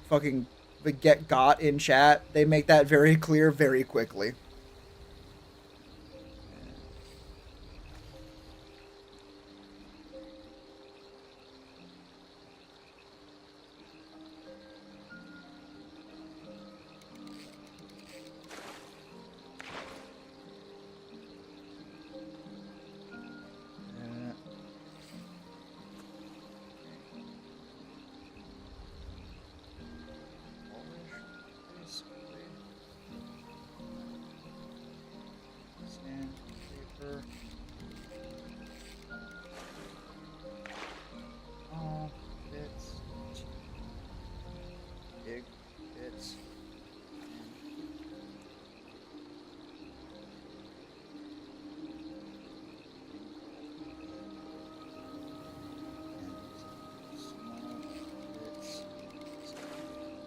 fucking get got in chat, they make that very clear very quickly.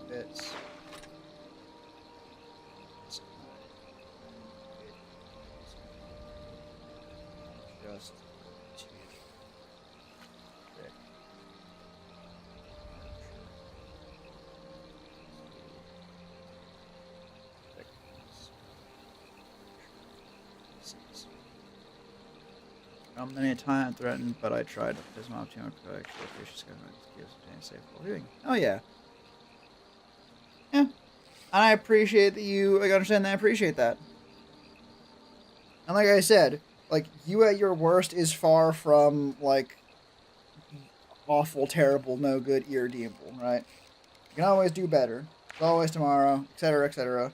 Bits. Just too thick. Many times threatened, but I tried. There's an opportunity to actually vicious gives a safe living. Oh yeah. Yeah. And I appreciate that you understand that. I appreciate that. And like I said, like, you at your worst is far from, like, awful, terrible, no good, irredeemable, right? You can always do better. There's always tomorrow, etc., etc.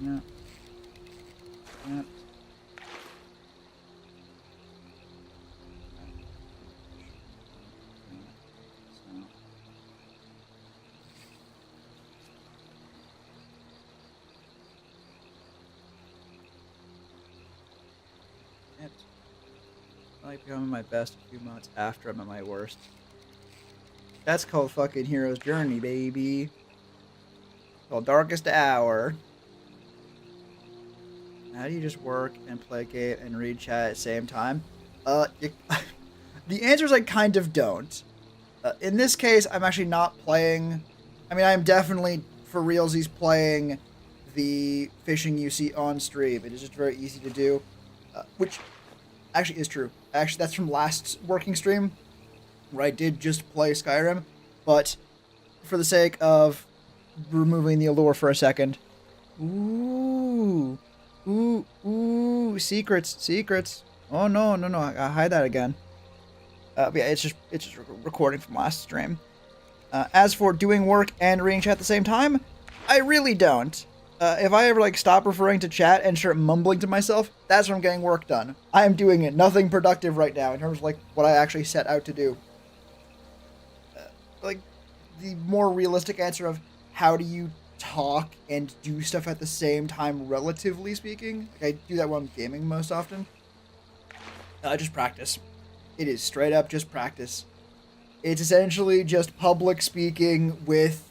Yeah. Yeah. I like becoming my best a few months after I'm at my worst. That's called fucking Hero's Journey, baby. Called Darkest Hour. How do you just work and play a game and read chat at the same time? The answer is I kind of don't. In this case, I'm actually not playing. I mean, I'm definitely, for realsies, playing the fishing you see on stream. It is just very easy to do, which actually is true. Actually, that's from last working stream, where I did just play Skyrim, but for the sake of removing the allure for a second. Ooh, secrets. Oh no, I hide that again. Yeah, it's just recording from last stream. As for doing work and reading chat at the same time, I really don't. If I ever stop referring to chat and start mumbling to myself, that's when I'm getting work done. I am doing it. Nothing productive right now in terms of what I actually set out to do. The more realistic answer of how do you talk and do stuff at the same time, relatively speaking. I do that when I'm gaming most often. Just practice. It is straight up just practice. It's essentially just public speaking with,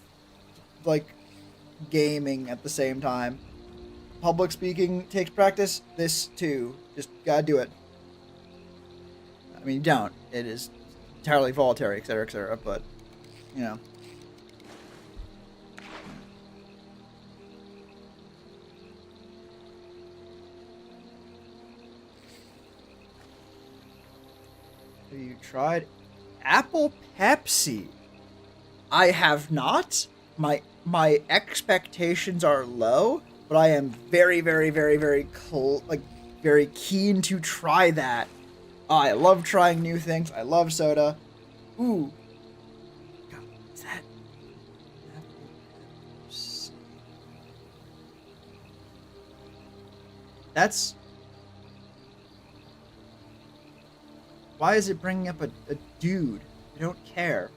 gaming at the same time. Public speaking takes practice. This, too. Just gotta do it. I mean, you don't. It is entirely voluntary, etc., but, you know. you tried Apple Pepsi? I have not. My expectations are low, but I am very, very, very, very very keen to try that. I love trying new things. I love soda. Ooh. God, is that Apple Pepsi? That's... Why is it bringing up a dude? I don't care.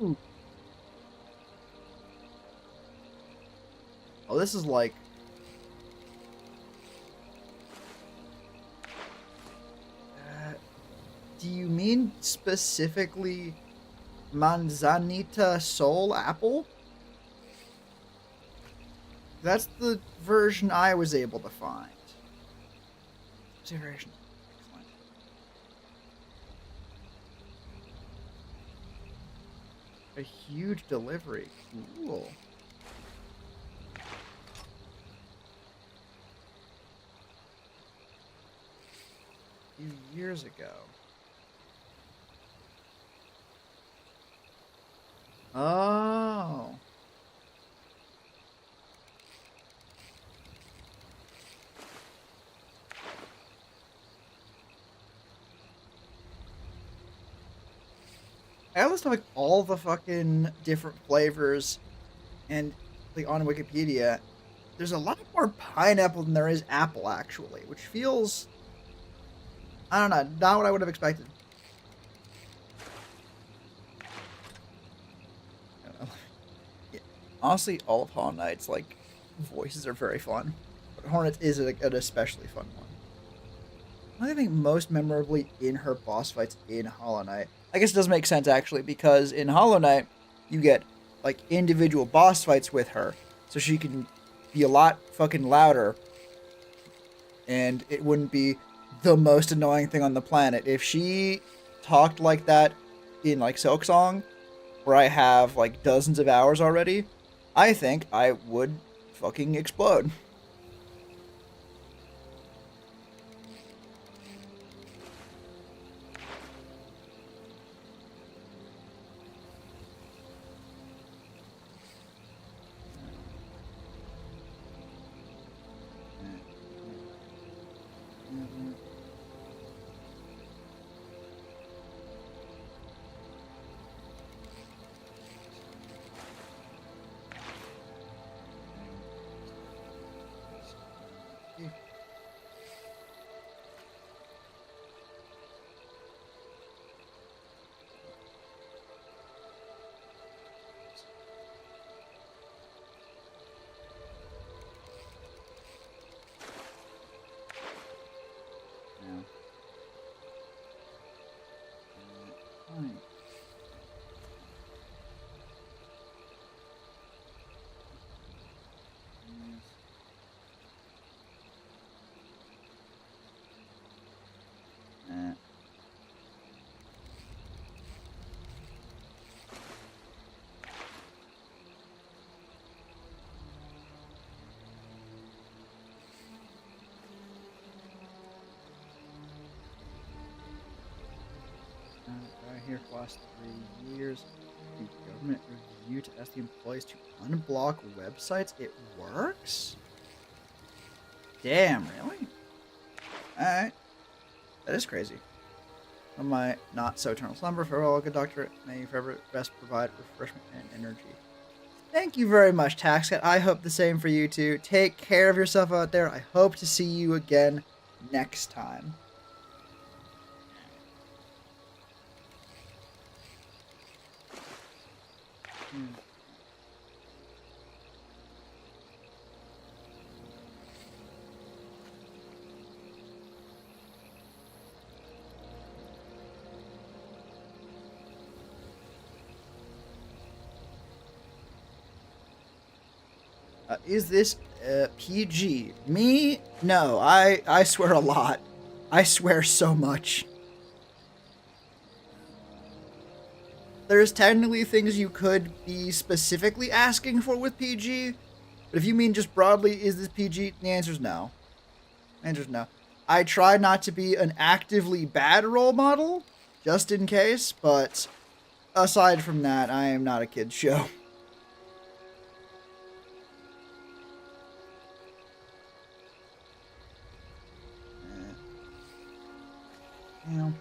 Ooh. Oh, this is like... do you mean specifically Manzanita Soul Apple? That's the version I was able to find. Excellent. A huge delivery. Cool. A few years ago. Oh. I listed like all the fucking different flavors, and like on Wikipedia, there's a lot more pineapple than there is apple actually, which feels, I don't know, not what I would have expected. Yeah. Honestly, all of Hollow Knight's like voices are very fun, but Hornets is an especially fun one. I think most memorably in her boss fights in Hollow Knight. I guess it does make sense actually, because in Hollow Knight you get like individual boss fights with her, so she can be a lot fucking louder, and it wouldn't be the most annoying thing on the planet if she talked like that in like Silksong, where I have like dozens of hours already. I think I would fucking explode. Fine. Right here for the last 3 years. The government review to ask the employees to unblock websites. It works? Damn, really? Alright. That is crazy. On my not so eternal slumber, farewell, good doctor. May you forever best provide refreshment and energy. Thank you very much, Taxcat. I hope the same for you too. Take care of yourself out there. I hope to see you again next time. Is this PG? Me? No, I swear a lot. I swear so much. there's technically things you could be specifically asking for with PG, but if you mean just broadly, is this PG? The answer's no. The answer's no. I try not to be an actively bad role model, just in case, but aside from that, I am not a kid's show. Yeah.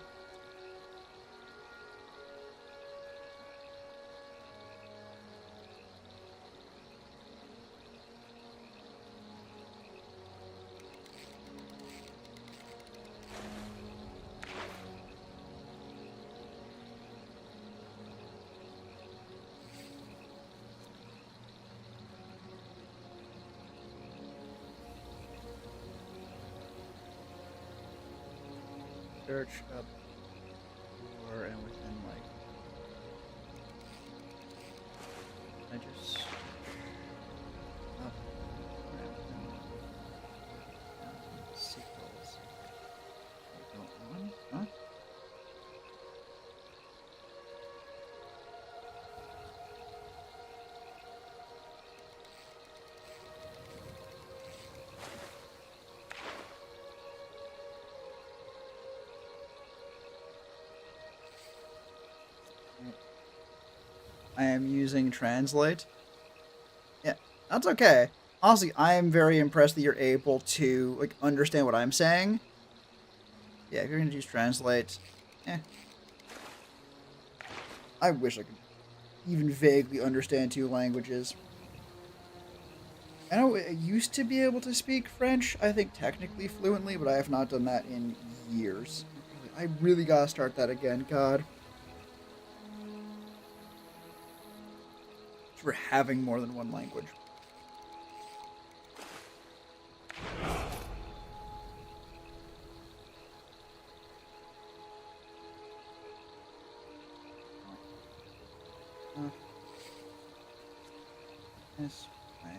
Search up or and within like I just up and within sequels. Go on, huh? I am using Translate. Yeah, that's okay. Honestly, I am very impressed that you're able to like understand what I'm saying. Yeah, if you're gonna use Translate, eh. I wish I could even vaguely understand two languages. I know I used to be able to speak French, I think technically fluently, but I have not done that in years. I really gotta start that again, God. For having more than one language. This way.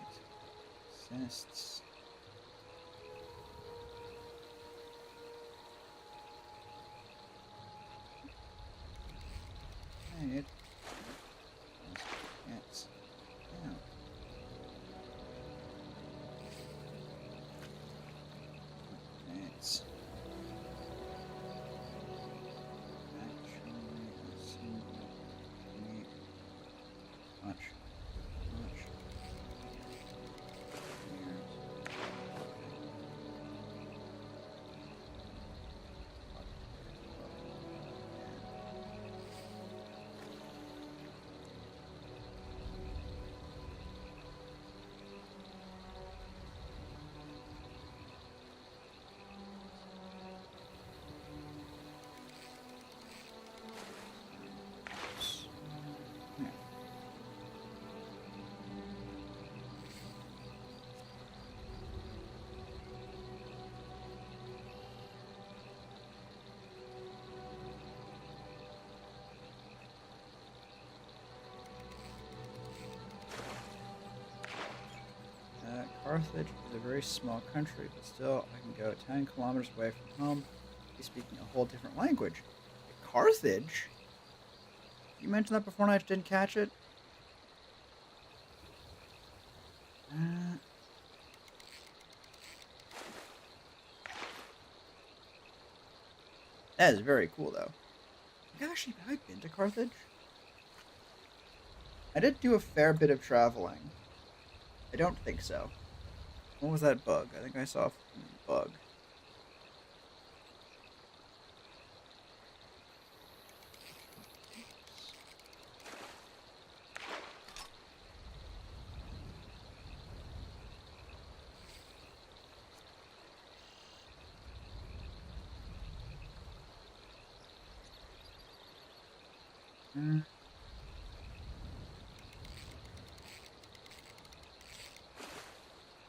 It exists. It gets out. It's actually a single much Carthage is a very small country, but still, I can go 10 kilometers away from home, be speaking a whole different language. Carthage? You mentioned that before and I didn't catch it? That is very cool, though. Have I been to Carthage? I did do a fair bit of traveling. I don't think so. What was that bug? I think I saw a bug.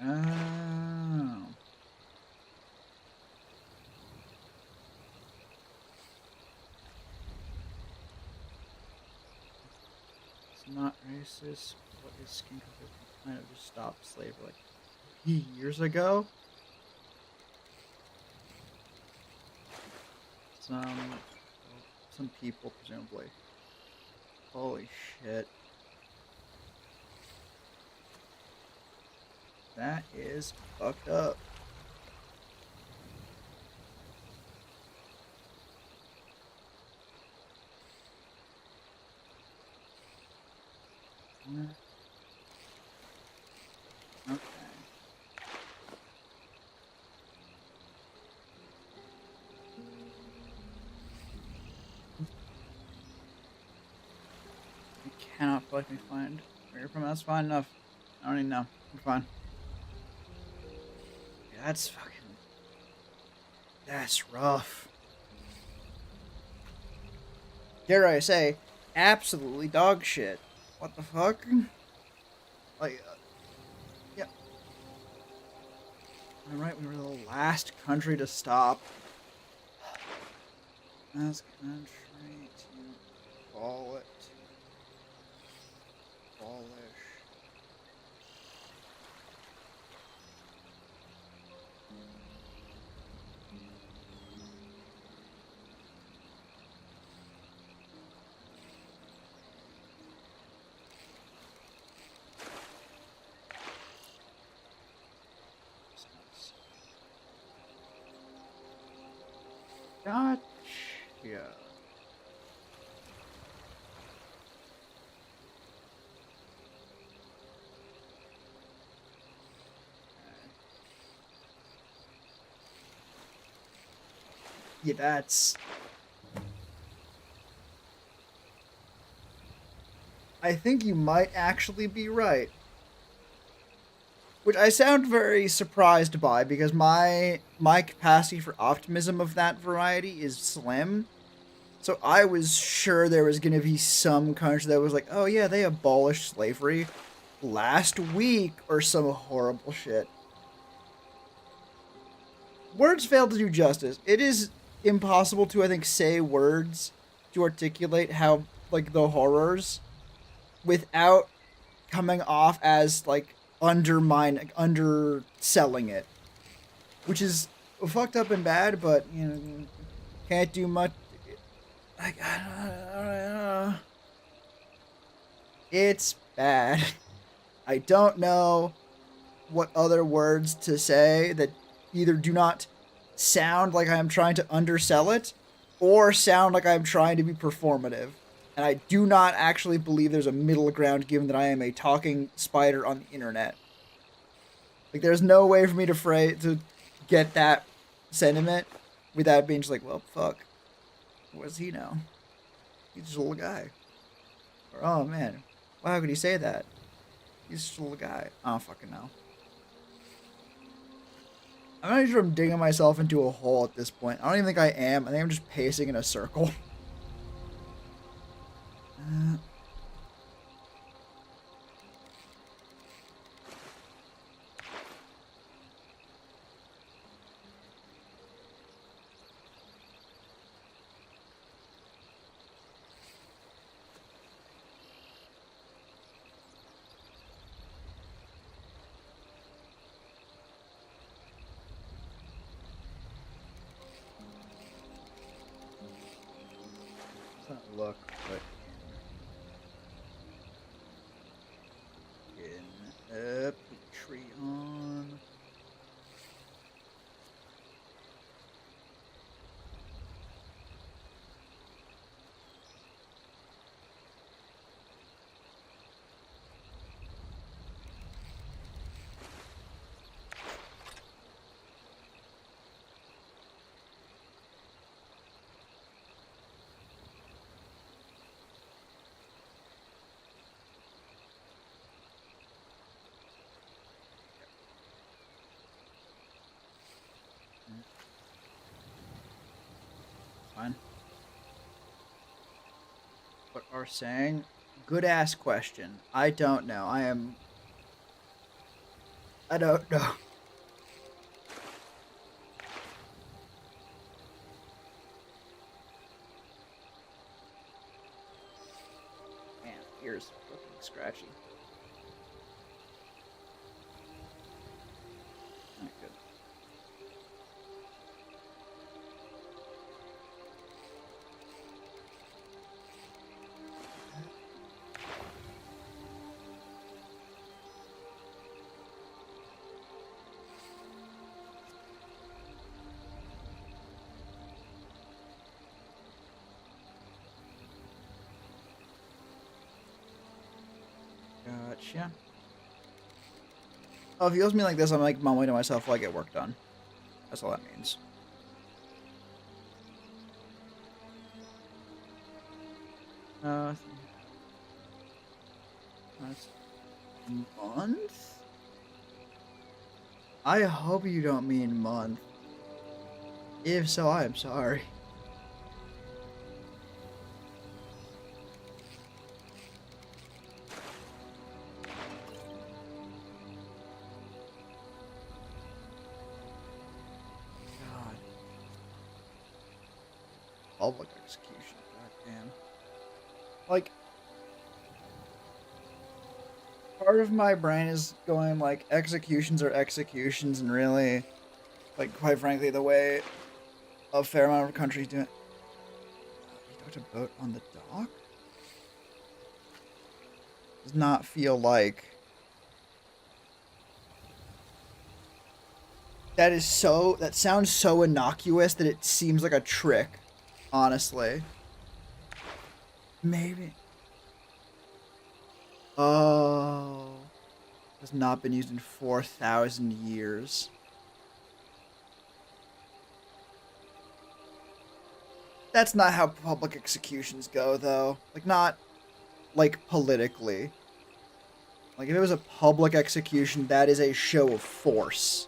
Oh. It's not racist. What is skin color? Kind of just stopped slavery like years ago. Some some people, presumably. Holy shit. That is fucked up. Okay. You cannot let me find where you're from. That's fine enough. I don't even know. I'm fine. Yeah, that's fucking... That's rough. Dare I say, absolutely dog shit. What the fuck? Like, yeah. I'm right, we were the last country to stop. Last country to abolish. Gotcha. Yeah, that's... I think you might actually be right. Which I sound very surprised by, because my capacity for optimism of that variety is slim. So I was sure there was going to be some country that was like, oh yeah, they abolished slavery last week or some horrible shit. Words fail to do justice. It is impossible to, I think, say words to articulate how, like, the horrors without coming off as, like, underselling it. Which is fucked up and bad, but, you know, can't do much. Like, I don't know. It's bad. I don't know what other words to say that either do not sound like I'm trying to undersell it or sound like I'm trying to be performative. And I do not actually believe there's a middle ground given that I am a talking spider on the internet. Like, there's no way for me to get that sentiment without being just like, well, fuck. What does he know? He's just a little guy. Or, oh man, why could he say that? He's just a little guy. I don't fucking know. I'm not sure I'm digging myself into a hole at this point. I don't even think I am. I think I'm just pacing in a circle. Let's not look, but in Patreon. Fine. What are saying? Good ass question. I don't know. I don't know. Man, ears fucking scratchy. Not good. much, yeah. Oh, if he owes me like this, I'm like mumbling to myself while I get work done. That's all that means. That's month? I hope you don't mean month. If so, I am sorry. God. Public execution. Goddamn. Like, part of my brain is going like executions are executions, and really, like, quite frankly, the way a fair amount of countries do it. You docked a boat on the dock? Does not feel like. That sounds so innocuous that it seems like a trick, honestly. Maybe. Oh. Has not been used in 4,000 years. That's not how public executions go, though. Like, not, like, politically. Like, if it was a public execution, that is a show of force.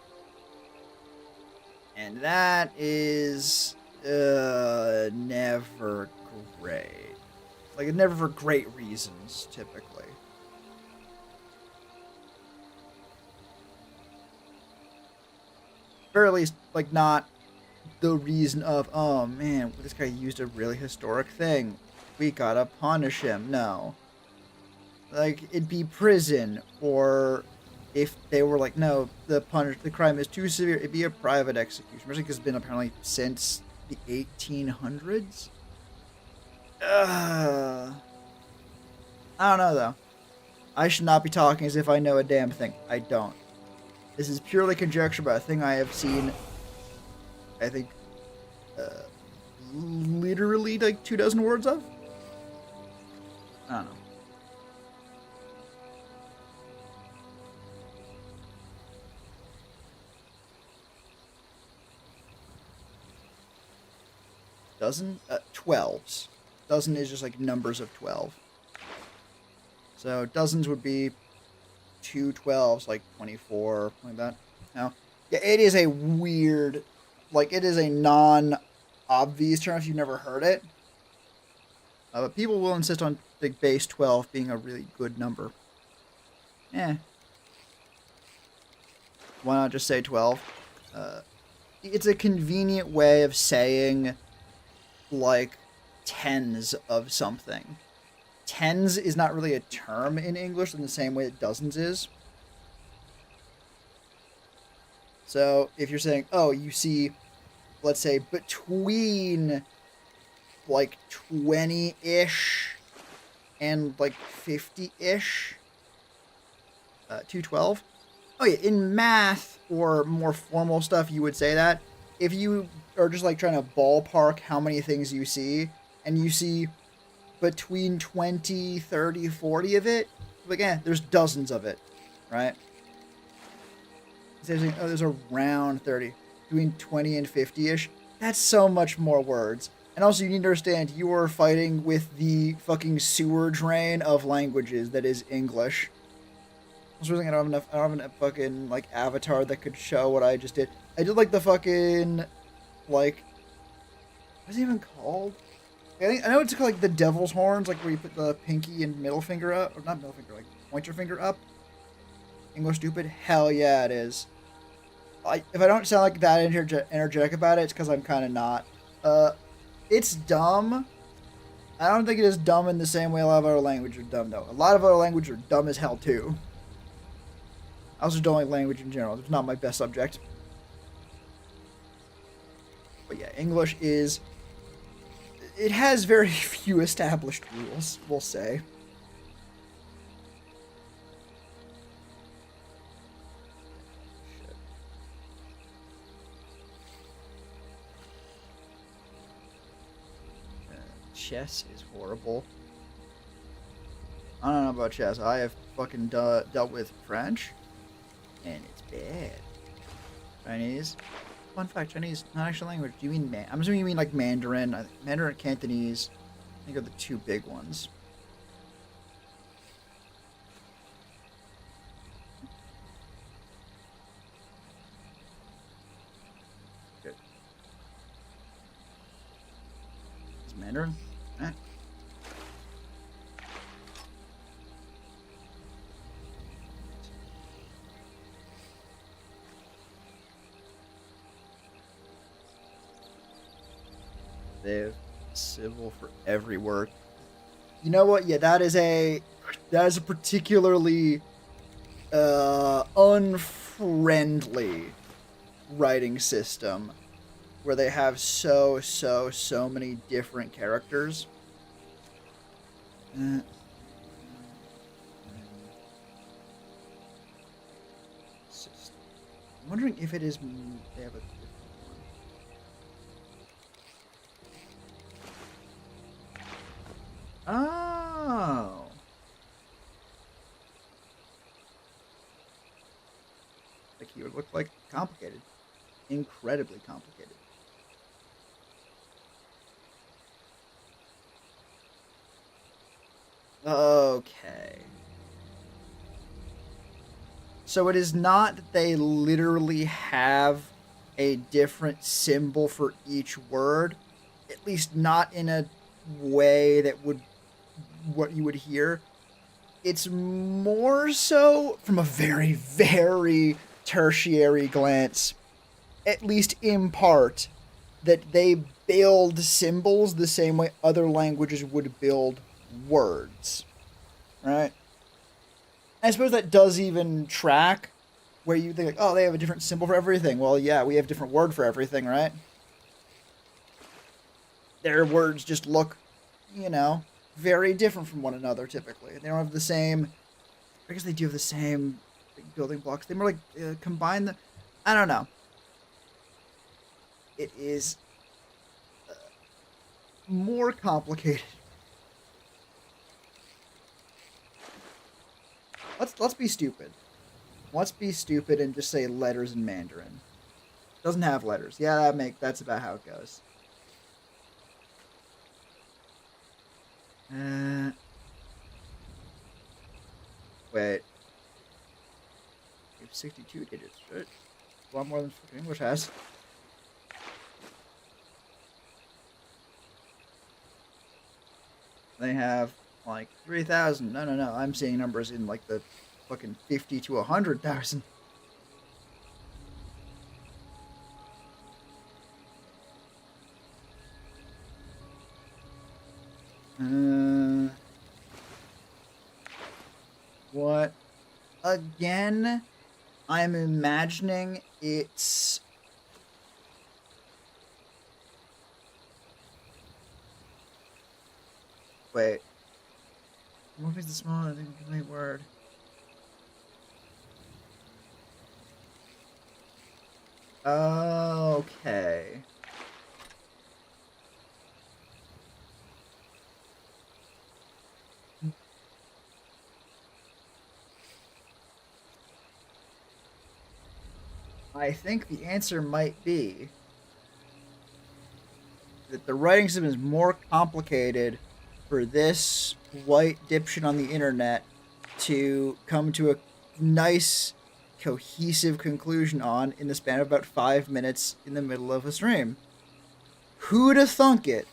And that is, never great. Like, never for great reasons, typically. Or at least, like, not the reason of, oh man, this guy used a really historic thing. We gotta punish him. No. Like, it'd be prison, or if they were like, no, the crime is too severe, it'd be a private execution. Especially because it's been apparently since the 1800s. I don't know, though. I should not be talking as if I know a damn thing. I don't. This is purely conjecture, but a thing I have seen, I think, literally like 24 words of? I don't know. Dozen? 12s. Dozen is just like numbers of 12. So dozens would be 2 12s, like 24, like that. Now, yeah, it is a weird, like, it is a non-obvious term if you've never heard it. But people will insist on the base 12 being a really good number. Eh. Why not just say 12? It's a convenient way of saying, like, tens of something. Tens is not really a term in English in the same way that dozens is. So if you're saying, oh, you see, let's say, between like 20-ish and like 50-ish, 212. Oh yeah, in math or more formal stuff, you would say that. If you are just like trying to ballpark how many things you see, and you see between 20, 30, 40 of it, like, there's dozens of it, right? Oh, there's around 30. Between 20 and 50-ish. That's so much more words. And also, you need to understand, you are fighting with the fucking sewer drain of languages that is English. I was realizing I don't have enough fucking, like, avatar that could show what I just did. I did, like, the fucking, like, what's it even called? I know it's called, like, the devil's horns, like, where you put the pinky and middle finger up. Or not middle finger, like, pointer finger up. English stupid? Hell yeah, it is. If I don't sound like that energetic about it, it's because I'm kind of not. It's dumb. I don't think it is dumb in the same way a lot of other languages are dumb, though. A lot of other languages are dumb as hell, too. I also don't like language in general. It's not my best subject. But yeah, English is... It has very few established rules, we'll say. Chess is horrible. I don't know about chess. I have fucking dealt with French, and it's bad. Chinese. Fun fact: Chinese, not actual language. Do you mean I'm assuming you mean like Mandarin. Mandarin, Cantonese. I think are the two big ones. Good. Is Mandarin? Eh. They have civil for every word. You know what? Yeah, that is a particularly unfriendly writing system where they have so many different characters. I'm wondering if it is they have a Oh. The keyword looked like complicated. Incredibly complicated. Okay. So it is not that they literally have a different symbol for each word, at least not in a way that would what you would hear. It's more so from a very tertiary glance, at least in part, that they build symbols the same way other languages would build words. Right? I suppose that does even track where you think, like, oh, they have a different symbol for everything. Well, yeah, we have a different word for everything, right? Their words just look, very different from one another typically. They don't have the same. I guess they do have the same building blocks. They more like combine the. I don't know. It is more complicated. Let's be stupid. Let's be stupid and just say letters in Mandarin. Doesn't have letters. Yeah, that's about how it goes. Wait. We have 62 digits, right? A lot more than fucking English has. They have like 3,000. No. I'm seeing numbers in like the fucking 50 to 100,000. What? Again, I'm imagining it's. Wait. What is the small incomplete word? Okay. I think the answer might be that the writing system is more complicated for this white dipshit on the internet to come to a nice, cohesive conclusion on in the span of about 5 minutes in the middle of a stream. Who'd have thunk it?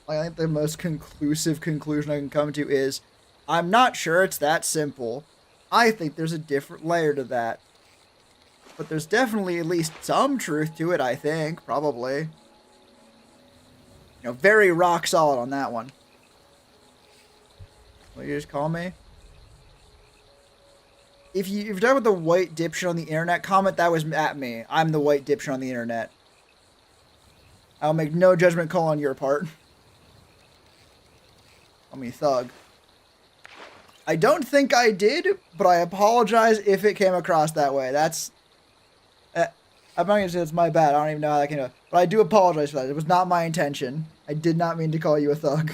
I think the most conclusive conclusion I can come to is I'm not sure it's that simple. I think there's a different layer to that. But there's definitely at least some truth to it, I think. Probably. Very rock solid on that one. Will you just call me? If you're talking about the white dipshit on the internet, comment that was at me. I'm the white dipshit on the internet. I'll make no judgment call on your part. Call me thug. I don't think I did, but I apologize if it came across that way. That's... I'm not gonna say it's my bad. I don't even know how that came out. But I do apologize for that. It was not my intention. I did not mean to call you a thug.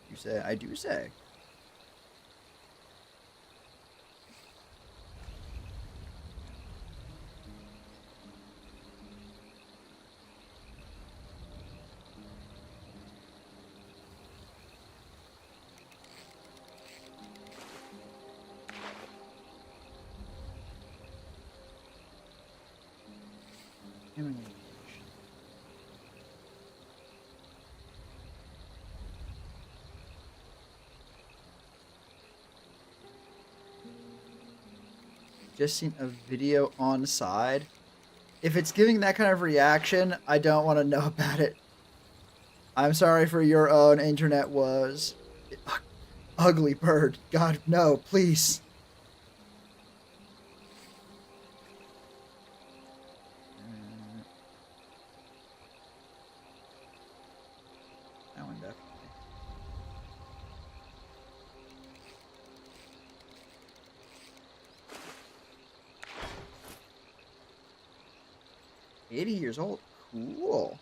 You say, I do say. Just seen a video on side. If it's giving that kind of reaction, I don't want to know about it. I'm sorry for your own internet was. Ugly bird. God, no, please. That one definitely. $80 old. Cool.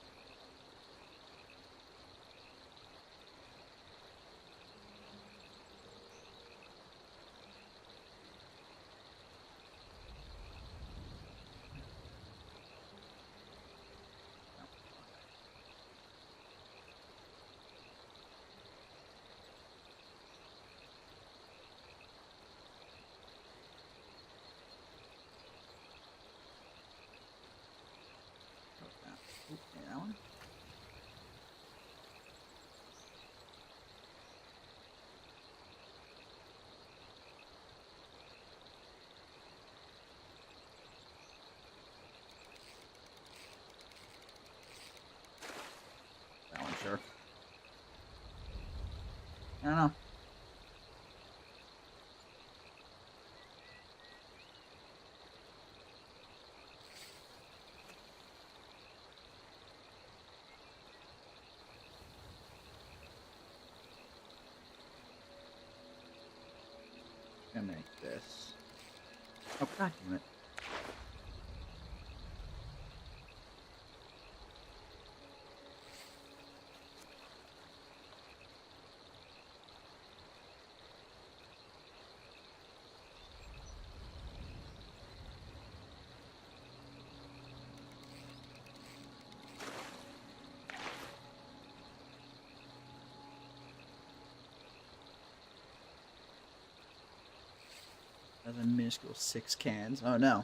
That one. That one, sure. I don't know. I'm gonna make this. Oh, god damn it. Another minuscule 6 cans. Oh no.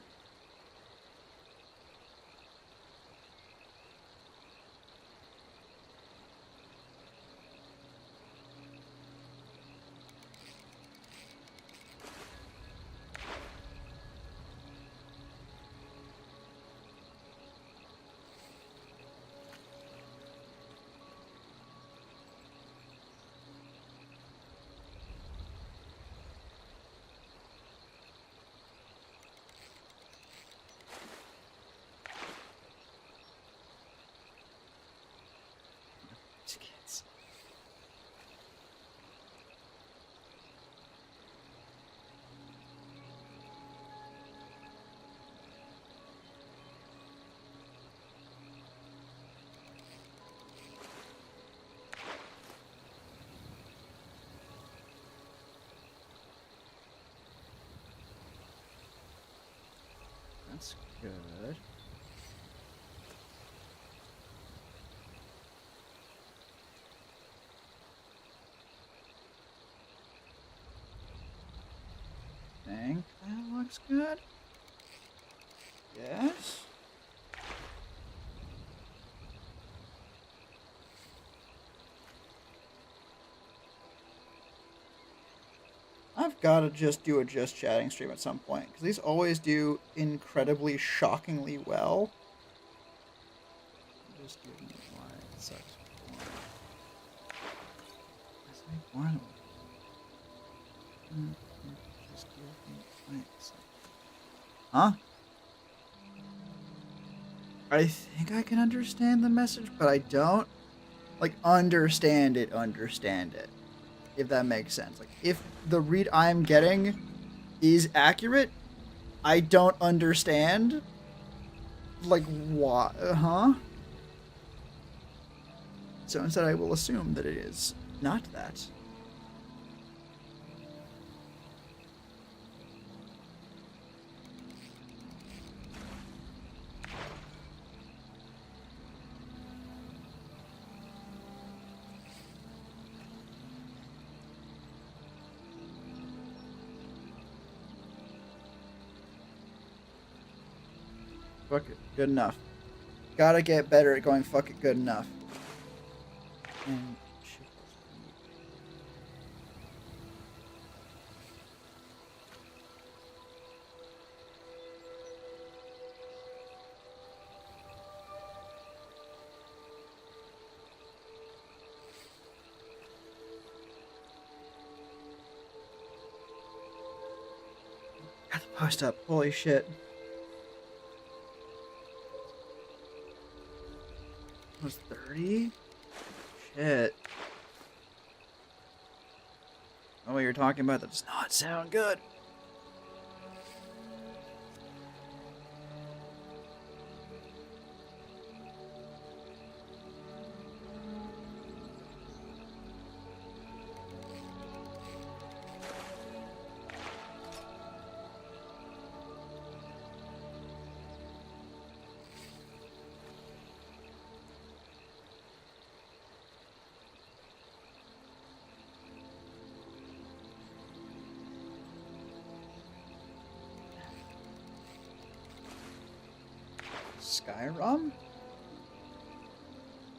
Kids. That's good. Think that looks good. Yes. I've got to just do a just chatting stream at some point because these always do incredibly, shockingly well. Just give me why it sucks. Just make one. Just give me why it sucks. Huh? I think I can understand the message, but I don't like understand it. If that makes sense. Like if the read I'm getting is accurate, I don't understand. Like what? Huh? So instead, I will assume that it is not that. Fuck it. Good enough. Gotta get better at going fuck it good enough. And got the post up. Holy shit. Was 30? Shit. Oh, what you're talking about, that does not sound good. Skyrim?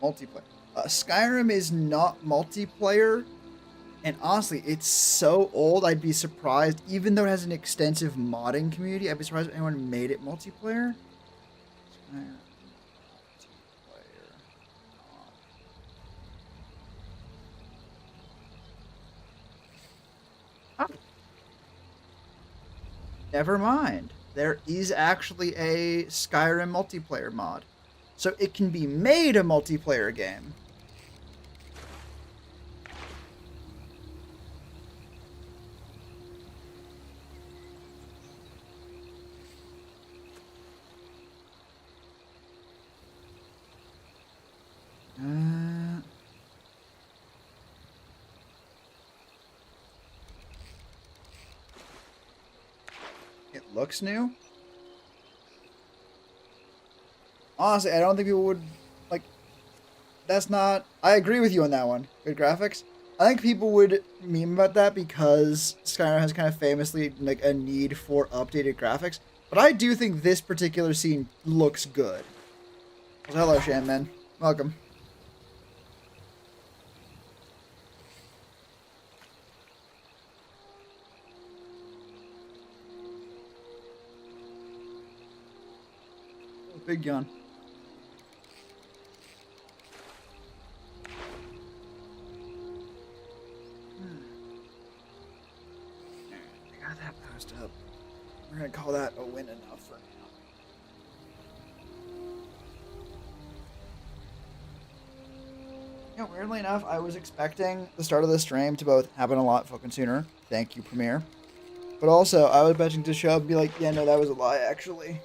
Multiplayer. Skyrim is not multiplayer, and honestly, it's so old, I'd be surprised, even though it has an extensive modding community, I'd be surprised if anyone made it multiplayer. Skyrim. Multiplayer. Oh. Never mind. There is actually a Skyrim multiplayer mod. So it can be made a multiplayer game. It looks new. Honestly, I don't think people would like. That's not. I agree with you on that one. Good graphics. I think people would meme about that because Skyrim has kind of famously like a need for updated graphics. But I do think this particular scene looks good. Well, hello, Shanman. Welcome. Big yawn. I got that post up. We're gonna call that a win enough for now. Yeah, weirdly enough, I was expecting the start of the stream to both happen a lot fucking sooner. Thank you, Premiere. But also, I was betting to show up and be like, yeah, no, that was a lie, actually.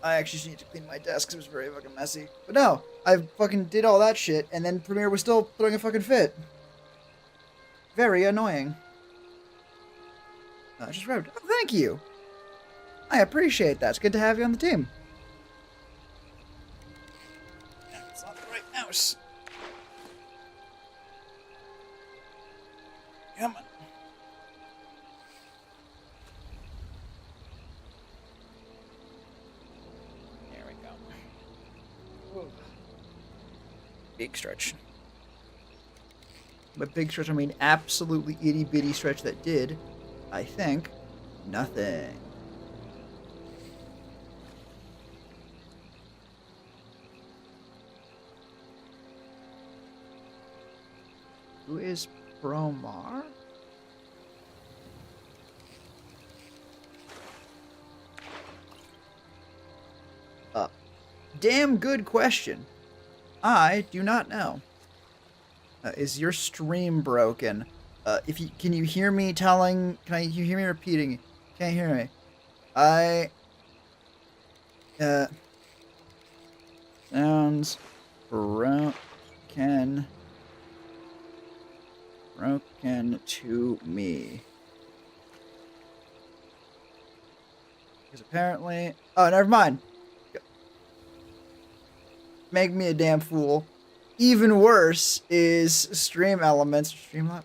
I actually just need to clean my desk because it was very fucking messy. But no, I fucking did all that shit, and then Premiere was still throwing a fucking fit. Very annoying. Just revved. Oh, thank you. I appreciate that. It's good to have you on the team. That's not the right mouse. Come on. There we go. Ooh. Big stretch. By big stretch, I mean absolutely itty bitty stretch that did, I think, nothing. Who is Promar? damn good question. I do not know. Is your stream broken? Can you hear me telling? You hear me repeating? Can't hear me. Sounds broken to me. Because apparently, oh, never mind. Make me a damn fool. Even worse is Stream Elements.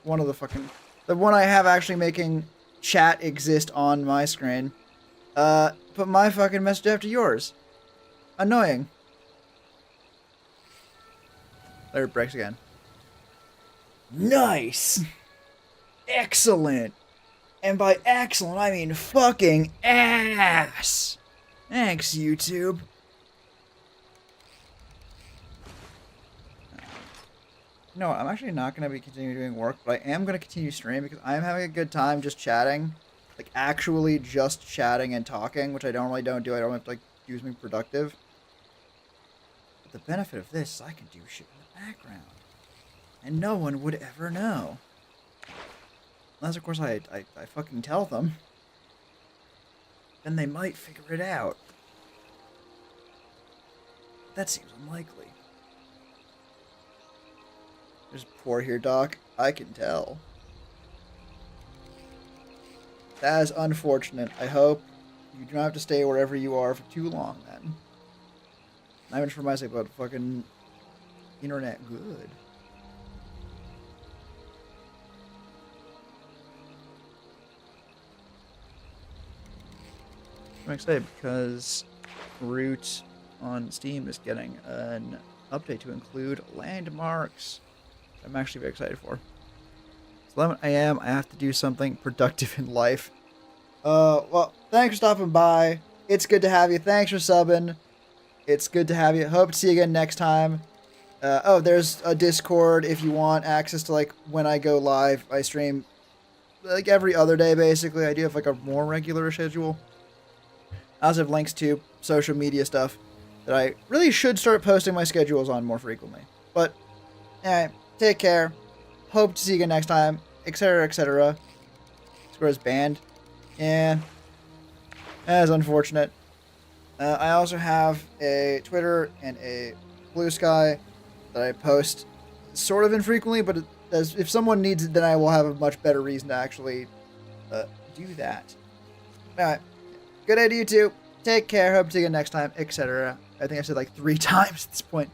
One of the one I have actually making chat exist on my screen. Put my fucking message after yours. Annoying. There it breaks again. Nice! Excellent! And by excellent, I mean fucking ass! Thanks, YouTube. No, I'm actually not going to be continuing doing work, but I am going to continue streaming because I'm having a good time just chatting. Like, actually just chatting and talking, which I normally don't do. I don't have to, like, do something productive. But the benefit of this is I can do shit in the background. And no one would ever know. Unless, of course, I fucking tell them. Then they might figure it out. That seems unlikely. There's poor here, Doc. I can tell. That is unfortunate. I hope you do not have to stay wherever you are for too long, then. Not even for my sake, but fucking internet good. I'm excited because Root on Steam is getting an update to include landmarks. I'm actually very excited for. It's 11 a.m. I have to do something productive in life. Well, thanks for stopping by. It's good to have you. Thanks for subbing. It's good to have you. Hope to see you again next time. Oh, there's a Discord if you want access to, like, when I go live. I stream, like, every other day, basically. I do have, like, a more regular schedule. I also have links to social media stuff that I really should start posting my schedules on more frequently. But, anyway, take care. Hope to see you again next time, etc., etc. Square's banned. Yeah. That is unfortunate. I also have a Twitter and a Blue Sky that I post sort of infrequently, but if someone needs it, then I will have a much better reason to actually do that. Alright. Good day to you too. Take care. Hope to see you again next time, etc. I think I said like 3 times at this point.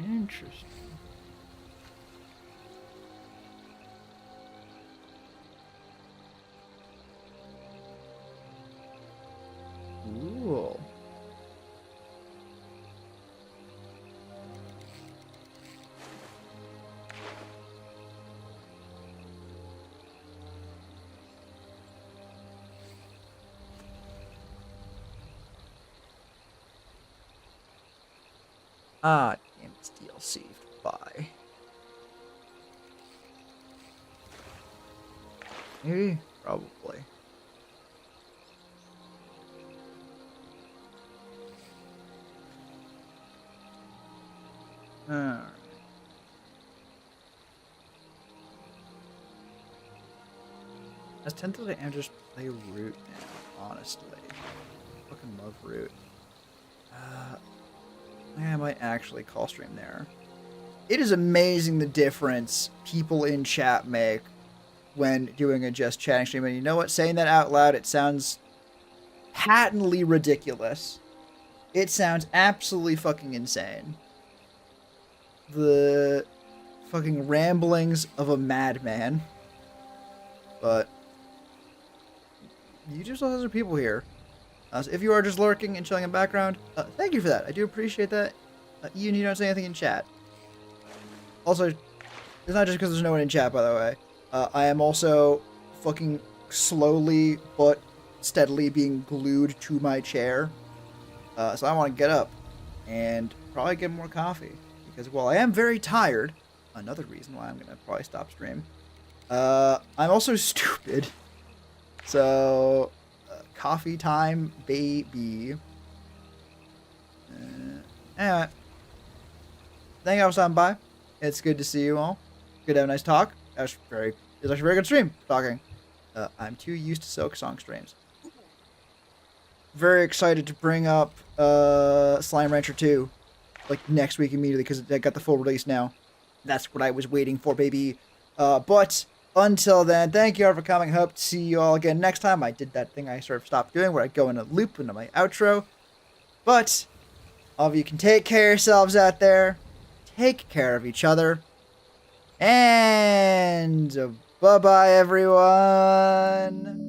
Interesting. Cool. Ah, damn, it's DLC. Bye. Maybe? Probably. Alright. I was tempted to just play Root now, honestly. I fucking love Root. I might actually call stream there. It is amazing the difference people in chat make when doing a just chatting stream. And you know what? Saying that out loud, it sounds patently ridiculous. It sounds absolutely fucking insane. The fucking ramblings of a madman. But you just have other people here. So if you are just lurking and chilling in the background, thank you for that. I do appreciate that. You don't say anything in chat. Also, it's not just because there's no one in chat, by the way. I am also fucking slowly but steadily being glued to my chair. So I want to get up and probably get more coffee. Because while I am very tired, another reason why I'm gonna probably stop stream. I'm also stupid. So, coffee time, baby. Anyway, thank you all for stopping by. It's good to see you all. Good to have a nice talk. It was actually a very good stream talking. I'm too used to Silk Song streams. Very excited to bring up Slime Rancher 2 like next week immediately because I got the full release now. That's what I was waiting for, baby. But until then, thank you all for coming. Hope to see you all again next time. I did that thing I sort of stopped doing where I go in a loop into my outro. But all of you can take care of yourselves out there. Take care of each other. And bye-bye, everyone.